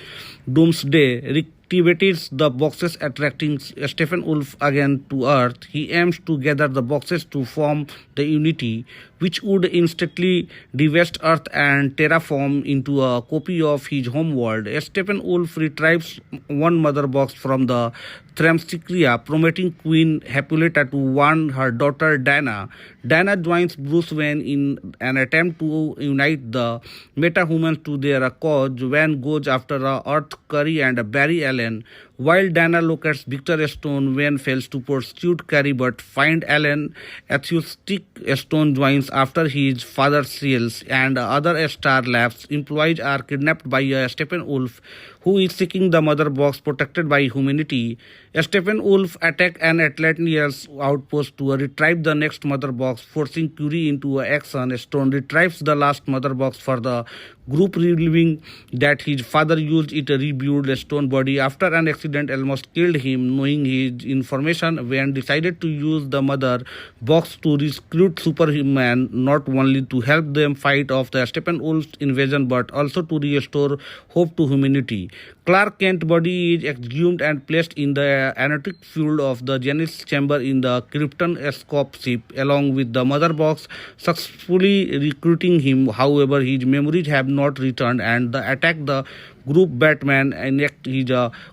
Doomsday activates the boxes, attracting Stephen Wolf again to Earth. He aims to gather the boxes to form the Unity, which would instantly devast Earth and terraform into a copy of his homeworld. Stephen Wolf retrieves one mother box from the Themyscira, promoting Queen Hippolyta to warn her daughter Diana. Diana joins Bruce Wayne in an attempt to unite the metahumans to their cause. Wayne goes after Earth Curry and Barry Allen, while Dana locates Victor Stone, Wayne fails to pursue Carrie but find Alan enthusiastic. Stone joins after his father seals and other Star Labs employees are kidnapped by Stephen Wolf, who is seeking the mother box protected by humanity. Stephen Wolf attacks an Atlantean's outpost to retrieve the next mother box, forcing Curie into action. Stone retrieves the last mother box for the group, revealing that his father used it to rebuild Stone's body after an accident almost killed him. Knowing his information, Wayne decided to use the mother box to recruit Superman, not only to help them fight off the Steppenwolf invasion but also to restore hope to humanity. Clark Kent's body is exhumed and placed in the anerotic field of the Genesis chamber in the Krypton escape ship, along with the mother box, successfully recruiting him. However, his memories have not returned, and the attack the group Batman enact his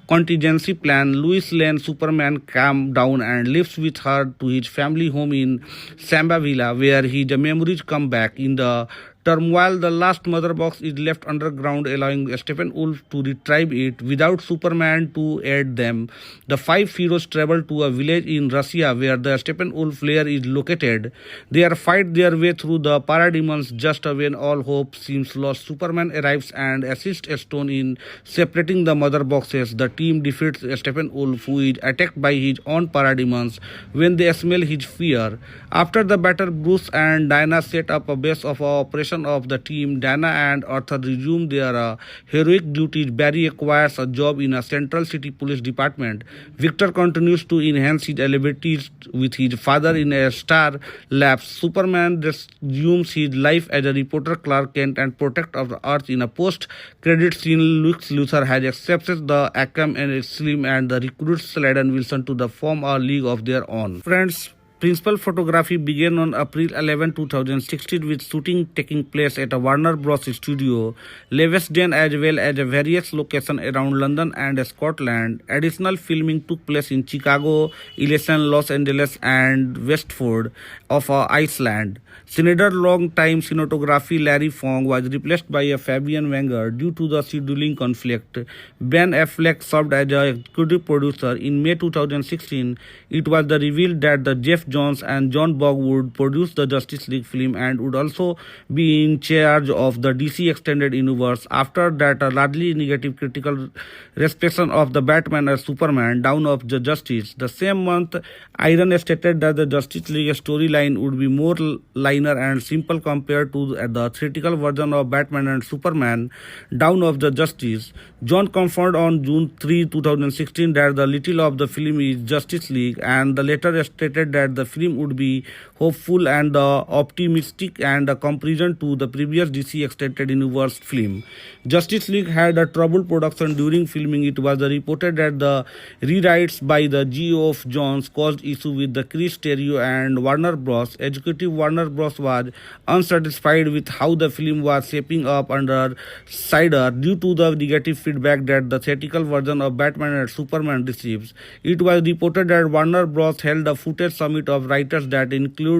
contingency plan. Lois Lane Superman calms down and lives with her to his family home in Sambavilla, where his memories come back. In the turmoil, the last mother box is left underground, allowing Steppenwolf to retrieve it without Superman to aid them. The five heroes travel to a village in Russia where the Steppenwolf lair is located. They are fight their way through the parademons. Just when all hope seems lost, Superman arrives and assists Stone in separating the mother boxes. The team defeats Steppenwolf, who is attacked by his own parademons when they smell his fear. After the battle, Bruce and Diana set up a base of operation of the team. Dana and Arthur resume their heroic duties. Barry acquires a job in a Central City Police Department. Victor continues to enhance his abilities with his father in a Star Labs. Superman resumes his life as a reporter Clark Kent and protector of the Earth. In a post-credit scene, Lex Luthor has accepted the Arkham and Slim and the recruits Slade Wilson to form a league of their own. Friends, principal photography began on April 11, 2016 with shooting taking place at a Warner Bros. Studio, Leavesden, as well as various locations around London and Scotland. Additional filming took place in Chicago, Elysian, Los Angeles and Westford of Iceland. Schneider long-time cinematography Larry Fong was replaced by a Fabian Wenger due to the scheduling conflict. Ben Affleck served as a executive producer. In May 2016, it was revealed that the Jeff Johns and John Bog would produce the Justice League film and would also be in charge of the DC Extended Universe. After that, a largely negative critical reception of the Batman and Superman Dawn of the Justice. The same month, Iron stated that the Justice League storyline would be more linear and simple compared to the theatrical version of Batman and Superman Dawn of the Justice. John confirmed on June 3, 2016 that the title of the film is Justice League, and the later stated that the film would be hopeful and optimistic and a comparison to the previous DC Extended Universe film. Justice League had a troubled production during filming. It was reported that the rewrites by the Geoff Johns caused issue with the Chris Terrio and Warner Bros. Executive Warner Bros. Was unsatisfied with how the film was shaping up under Snyder due to the negative feedback that the theatrical version of Batman and Superman receives. It was reported that Warner Bros. Held a footage summit of writers that include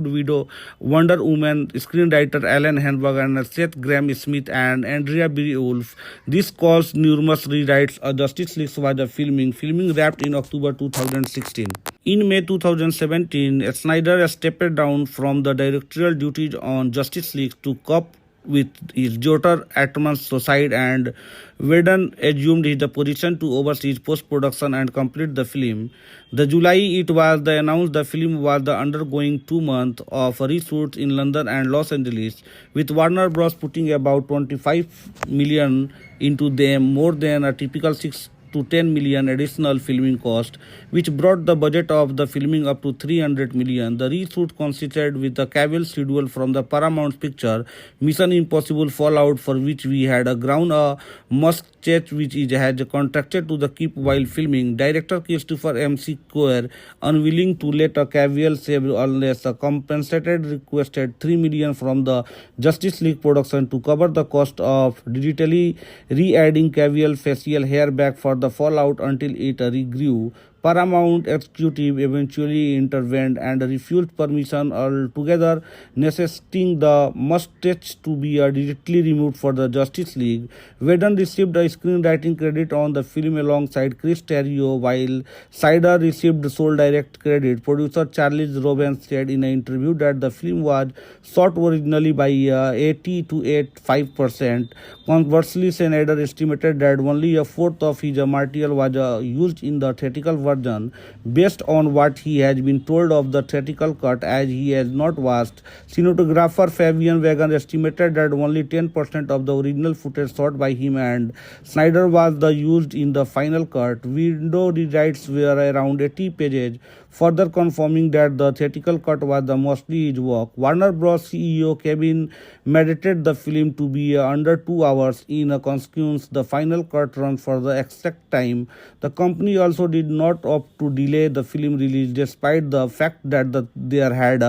Wonder Woman screenwriter Alan Henberg and Seth Grahame-Smith and Andrea Beowulf. This caused numerous rewrites. A Justice League was a filming wrapped in October 2016. In May 2017, Snyder stepped down from the directorial duties on Justice League to cope with his daughter Atman's suicide, and Whedon assumed his position to oversee post-production and complete the film. The July it was announced the film was undergoing 2 months of reshoots in London and Los Angeles, with Warner Bros. Putting about $25 million into them, more than a typical 6 to 10 million additional filming cost, which brought the budget of the filming up to 300 million. The reshoot consisted with a Cavill schedule from the Paramount picture Mission Impossible Fallout, for which we had a ground a Musk check which is had contracted to the keep while filming. Director Christopher M. Square, unwilling to let a Cavill save unless a compensated, requested 3 million from the Justice League production to cover the cost of digitally re-adding Cavill facial hair back for the Fallout until it regrew. Paramount executive eventually intervened and refused permission altogether, necessitating the mustache to be directly removed for the Justice League. Whedon received a screenwriting credit on the film alongside Chris Terrio, while Snyder received sole direct credit. Producer Charles Robbins said in an interview that the film was shot originally by 80 to 85%. Conversely, Snyder estimated that only a fourth of his material was used in the theatrical version, based on what he has been told of the theatrical cut, as he has not watched. Cinematographer Fabian Wagan estimated that only 10% of the original footage shot by him and Snyder was used in the final cut. Window rewrites were around 80 pages, further confirming that the theatrical cut was the mostly his work. Warner Bros. CEO Kevin mediated the film to be under 2 hours. In a consequence, the final cut run for the exact time. The company also did not opt to delay the film release, despite the fact that there had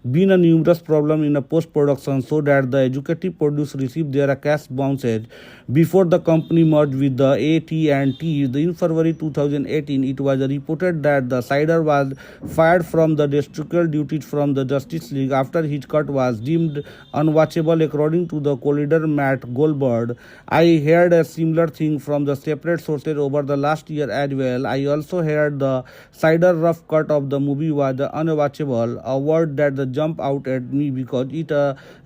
been a numerous problem in a post-production, so that the executive producer received their cash bounces before the company merged with the AT&T. In February 2018, it was reported that the Snyder was fired from the directorial duties from the Justice League after his cut was deemed unwatchable, according to the collider Matt Goldberg. I heard a similar thing from the separate sources over the last year as well. I also heard the Snyder rough cut of the movie was unwatchable, a word that jumped out at me because it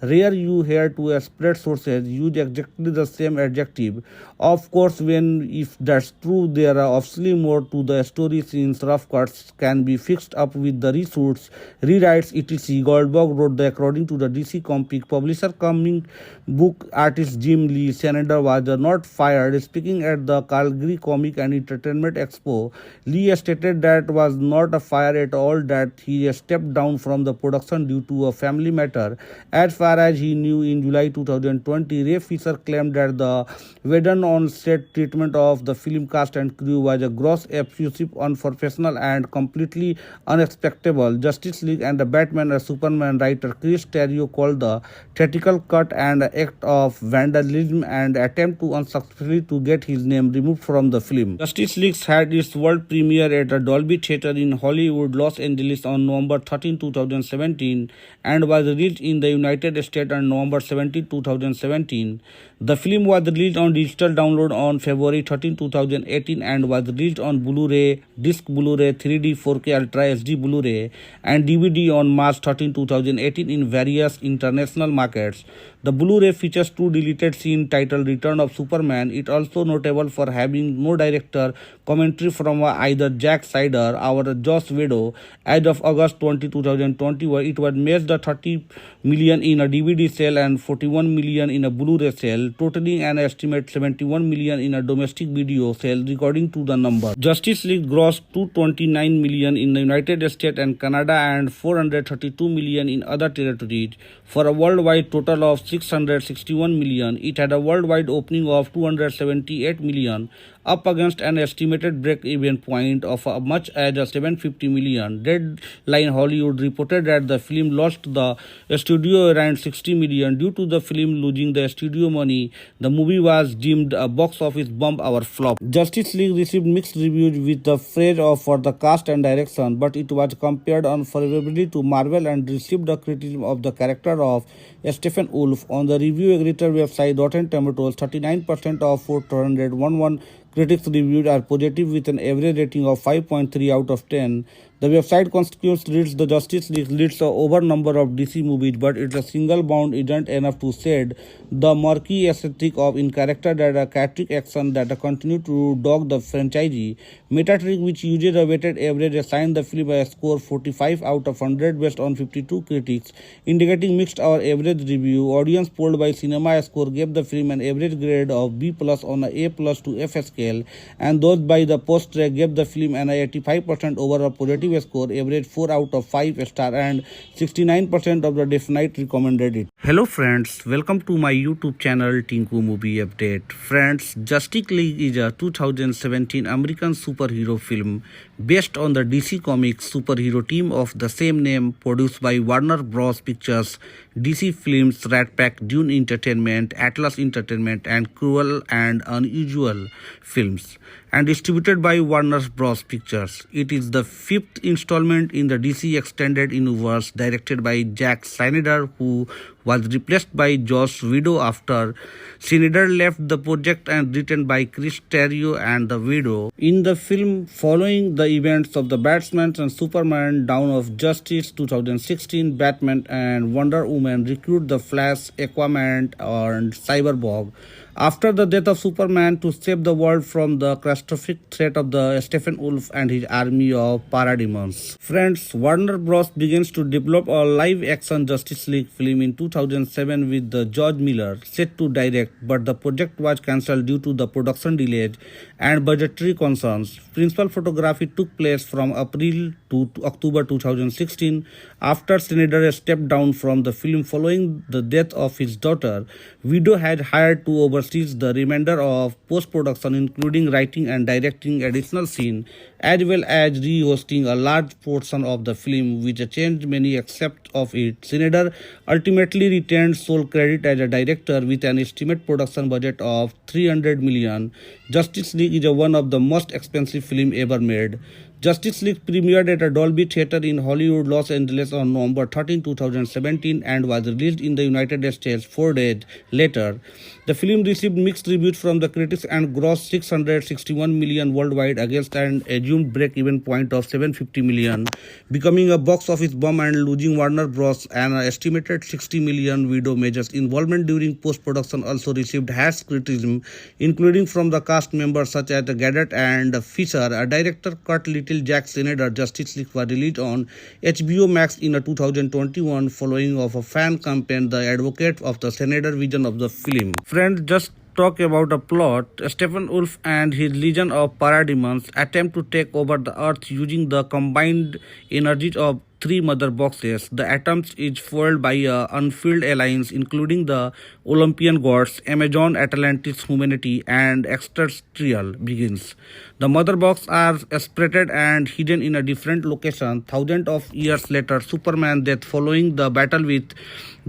rare you hear two separate sources use exactly the same adjective. Of course, if that's true, there are obviously more to the story, since rough cuts can be fixed up with the reshoots, rewrites, etc. Goldberg wrote that according to the DC Comics publisher, comic book artist Jim Lee, Snyder was not fired. Speaking at the Calgary Comic and Entertainment Expo, Lee stated that was not a fire at all, that he stepped down from the production due to a family matter. As far as he knew, in July 2020, Ray Fisher claimed that the Whedon on-set treatment of the film cast and crew was a gross, abusive, unprofessional, and completely unacceptable. Justice League and the Batman and Superman writer Chris Terrio called the theatrical cut an act of vandalism and attempt to unsuccessfully to get his name removed from the film. Justice League had its world premiere at the Dolby Theatre in Hollywood, Los Angeles on November 13, 2017 and was released in the United States on November 17, 2017. The film was released on digital download on February 13, 2018 and was released on Blu-ray, disc Blu-ray, 3D, 4K Ultra HD Blu-ray and DVD on March 13, 2018 in various international markets. The Blu-ray features two deleted scenes titled Return of Superman. It also notable for having no director commentary from either Zack Snyder or Joss Whedon. As of August 20, 2020, it was made the 30 million in a DVD sale and 41 million in a Blu-ray sale, totaling an estimate 71 million in a domestic video sale, according to the number. Justice League grossed 229 million in the United States and Canada and 432 million in other territories, for a worldwide total of 661 million. It had a worldwide opening of 278 million, up against an estimated break-even point of much as 750 million. Deadline Hollywood reported that the film lost the studio around 60 million. Due to the film losing the studio money, the movie was deemed a box office bomb or flop. Justice League received mixed reviews with the praise for the cast and direction, but it was compared unfavorably to Marvel and received the criticism of the character of Stephen Wolf. On the review aggregator website Rotten Tomatoes, 39% of 411 critics reviewed are positive with an average rating of 5.3 out of 10. The website constitutes reads the Justice League leads a over number of DC movies, but it's a single bound isn't enough to said the murky aesthetic of in character that a chaotic action that continue to dog the franchise. Metacritic, which uses a weighted average, assigned the film a score 45 out of 100 based on 52 critics, indicating mixed or average review. Audience polled by Cinema Score gave the film an average grade of B+ on a A+ to F scale, and those by the Post Track gave the film an 85% overall positive score, average 4 out of 5 star, and 69% of the definite recommended it. Hello friends, welcome to my YouTube channel Tinku Movie Update. Friends, Justice League is a 2017 American superhero film based on the DC Comics superhero team of the same name, produced by Warner Bros. Pictures, DC Films, Rat Pack, Dune Entertainment, Atlas Entertainment, and Cruel and Unusual Films, and distributed by Warner Bros. Pictures. It is the fifth installment in the DC Extended Universe, directed by Zack Snyder, who was replaced by Joss Whedon after Snyder left the project, and written by Chris Terrio and the Whedon. In the film, following the events of the Batman and Superman Dawn of Justice 2016, Batman and Wonder Woman recruit the Flash, Aquaman, and Cyborg after the death of Superman to save the world from the catastrophic threat of the Steppenwolf and his army of parademons. Friends, Warner Bros. Begins to develop a live-action Justice League film in 2007 with the George Miller set to direct, but the project was cancelled due to the production delays and budgetary concerns. Principal photography took place from April to October 2016 after Snyder stepped down from the film following the death of his daughter. Whedon had hired to oversee the remainder of post-production, including writing and directing additional scenes, as well as re-hosting a large portion of the film, which changed many aspects of it. Snyder ultimately retained sole credit as a director with an estimated production budget of $300 million. Justice League is one of the most expensive films ever made. Justice League premiered at a Dolby Theatre in Hollywood, Los Angeles on November 13, 2017 and was released in the United States 4 days later. The film received mixed reviews from the critics and grossed $661 million worldwide against an assumed break-even point of $750 million, becoming a box office bomb and losing Warner Bros. An estimated $60 million. Whedon Major's involvement during post-production also received harsh criticism, including from the cast members such as Gadot and Fisher. A director Kurt Little, Zack Snyder Justice League was released on HBO Max in 2021 following of a fan campaign, the advocate of the Snyder vision of the film. Friends, just talk about a plot. Steppenwolf and his legion of parademons attempt to take over the earth using the combined energies of three mother boxes. The attempt is foiled by a unfilled alliance including the Olympian gods, Amazon, Atlantis, humanity, and extraterrestrial beings. The mother boxes are separated and hidden in a different location. Thousands of years later, Superman's death following the battle with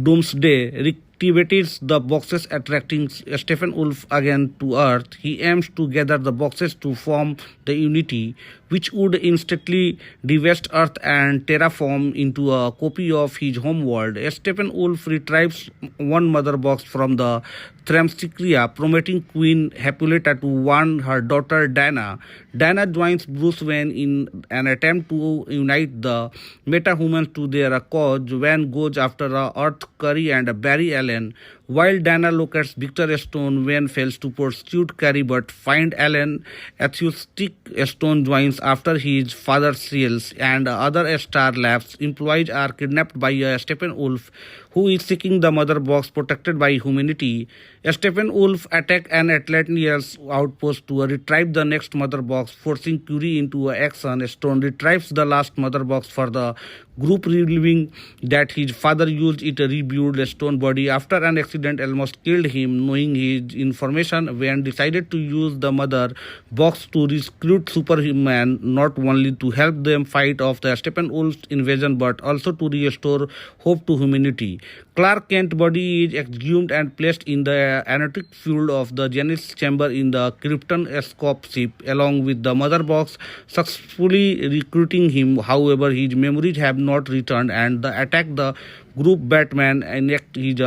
Doomsday activates the boxes, attracting Steppenwolf again to Earth. He aims to gather the boxes to form the Unity, which would instantly devast Earth and terraform into a copy of his homeworld. Steppenwolf retrieves one mother box from the Themyscira, promoting Queen Hippolyta to warn her daughter Diana. Diana joins Bruce Wayne in an attempt to unite the metahumans to their cause. Wayne goes after Earth Curry and Barry Allen. While Diana locates Victor Stone, Wayne fails to pursue Carrie but find Allen. Atheistic Stone joins after his father seals and other Star Labs employees are kidnapped by a Steppenwolf who is seeking the mother box protected by humanity. Steppenwolf attack an Atlantean outpost to retrieve the next mother box, forcing Curie into action. Stone retrieves the last mother box for the group, revealing that his father used it to rebuild Stone's body after an accident almost killed him. Knowing his information, Wayne decided to use the mother box to recruit Superman, not only to help them fight off the Steppenwolf invasion but also to restore hope to humanity. Clark Kent's body is exhumed and placed in the anerotic field of the Genesis chamber in the Krypton escape ship, along with the mother box, successfully recruiting him. However, his memories have not returned, and the attack the group. Batman enact his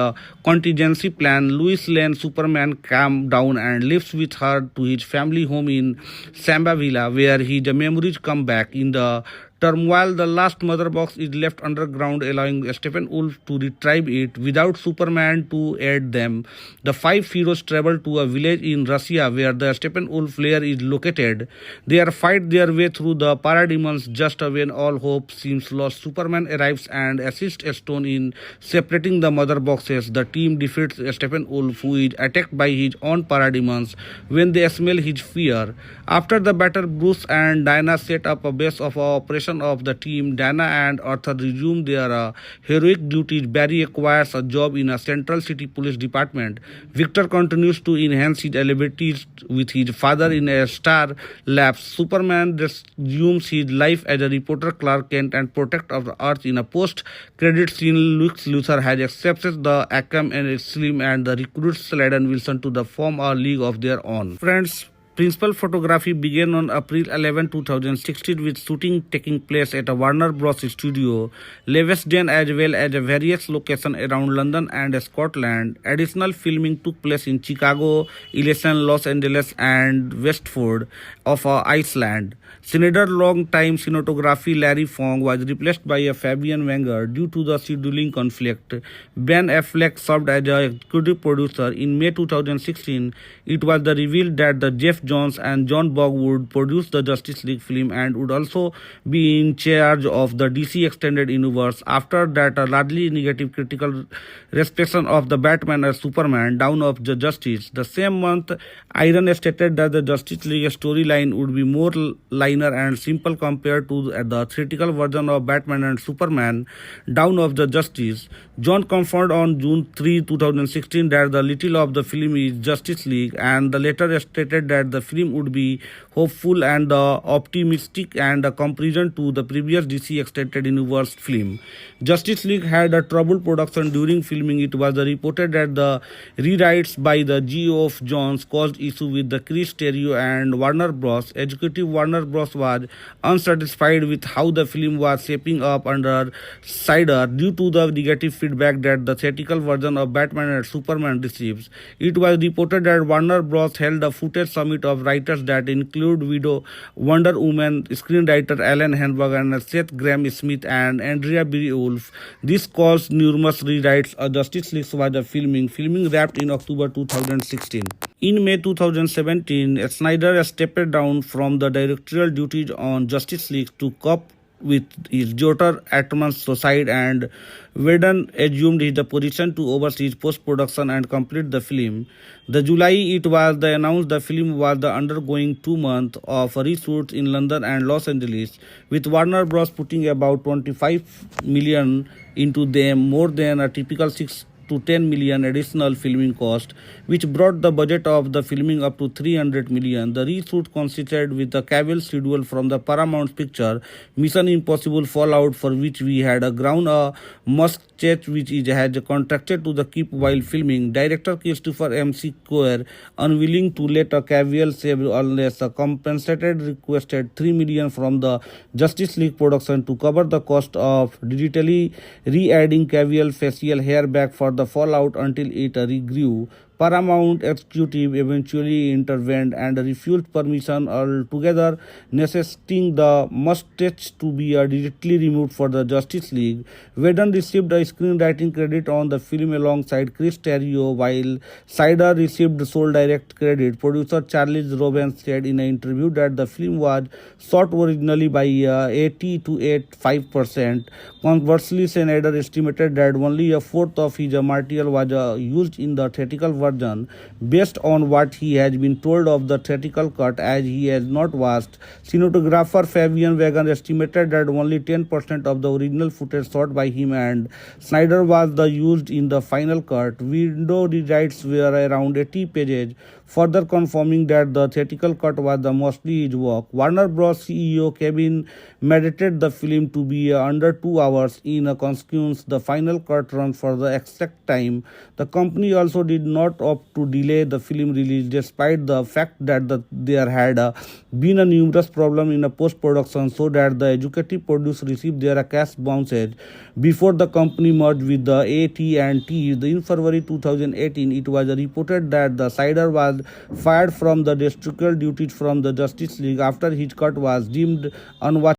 contingency plan. Lois Lane Superman calms down and lives with her to his family home in Sambavilla, where his memories come back. In the turmoil, the last mother box is left underground, allowing Steppenwolf to retrieve it without Superman to aid them. The five heroes travel to a village in Russia where the Steppenwolf lair is located. They fight their way through the parademons. Just when all hope seems lost, Superman arrives and assists Stone in separating the mother boxes. The team defeats Steppenwolf, who is attacked by his own parademons when they smell his fear. After the battle, Bruce and Diana set up a base of operation of the team. Diana and Arthur resume their heroic duties. Barry acquires a job in a Central City Police Department. Victor continues to enhance his abilities with his father in a Star Labs. Superman resumes his life as a reporter Clark Kent and protector of the Earth. In a post-credit scene, Lex Luthor has accepted the Arkham and Slim and the recruits Slade and Wilson to form a league of their own. Friends, Principal photography began on April 11, 2016 with shooting taking place at a Warner Bros. Studio, Leavesden as well as various locations around London and Scotland. Additional filming took place in Chicago, Elysian, Los Angeles and Westford of Iceland. Schneider long-time cinematography Larry Fong was replaced by a Fabian Wenger due to the scheduling conflict. Ben Affleck served as a executive producer. In May 2016, it was revealed that the Jeff Johns and John Bog would produce the Justice League film and would also be in charge of the DC Extended Universe. After that, a largely negative critical reception of the Batman and Superman Dawn of the Justice. The same month, Iron stated that the Justice League storyline would be more linear and simple compared to the theatrical version of Batman and Superman Dawn of the Justice. John confirmed on June 3, 2016 that the title of the film is Justice League, and the later stated that the film would be hopeful and optimistic and a comparison to the previous DC Extended Universe film. Justice League had a troubled production during filming. It was reported that the rewrites by the Geoff Johns caused issue with the Chris Terrio and Warner Bros. Executive Warner Bros. Was unsatisfied with how the film was shaping up under Snyder due to the negative feedback that the theatrical version of Batman and Superman receives. It was reported that Warner Bros. Held a footage summit of writers that include Wonder Woman screenwriter Alan Henberg and Seth Grahame-Smith and Andrea Beowulf. This caused numerous rewrites. A Justice League was a filming wrapped in October 2016. In May 2017, Snyder stepped down from the directorial duties on Justice League to cope with his daughter Atman's suicide, and Whedon assumed his position to oversee post-production and complete the film. The July it was announced the film was undergoing 2 months of reshoots in London and Los Angeles, with Warner Bros. Putting about $25 million into them, more than a typical 6 to 10 million additional filming cost, which brought the budget of the filming up to 300 million. The reshoot consisted with a Cavill schedule from the Paramount picture Mission Impossible Fallout, for which we had a ground a Muschietti, which has contracted to the keep while filming. Director Christopher M. Square, unwilling to let a Cavill save unless a compensated, requested 3 million from the Justice League production to cover the cost of digitally re-adding Cavill facial hair back for the Fallout until it regrew. Paramount executive eventually intervened and refused permission altogether, necessitating the mustache to be directly removed for the Justice League. Whedon received a screenwriting credit on the film alongside Chris Terrio, while Snyder received sole direct credit. Producer Charles Robbins said in an interview that the film was shot originally by 80 to 85%. Conversely, Snyder estimated that only a fourth of his material was used in the theatrical version, based on what he has been told of the theatrical cut, as he has not watched. Cinematographer Fabian Wenger estimated that only 10% of the original footage shot by him and Snyder was used in the final cut. Window rewrites were around 80 pages, further confirming that the theatrical cut was mostly his work. Warner Bros. CEO Kevin mediated the film to be under 2 hours. In a consequence, the final cut run for the exact time. The company also did not opt to delay the film release, despite the fact that there had been a numerous problem in a post-production, so that the executive producer received their cash bounces before the company merged with the AT&T. In February 2018, it was reported that the Snyder was fired from the directorial duties from the Justice League after his cut was deemed unwatchable.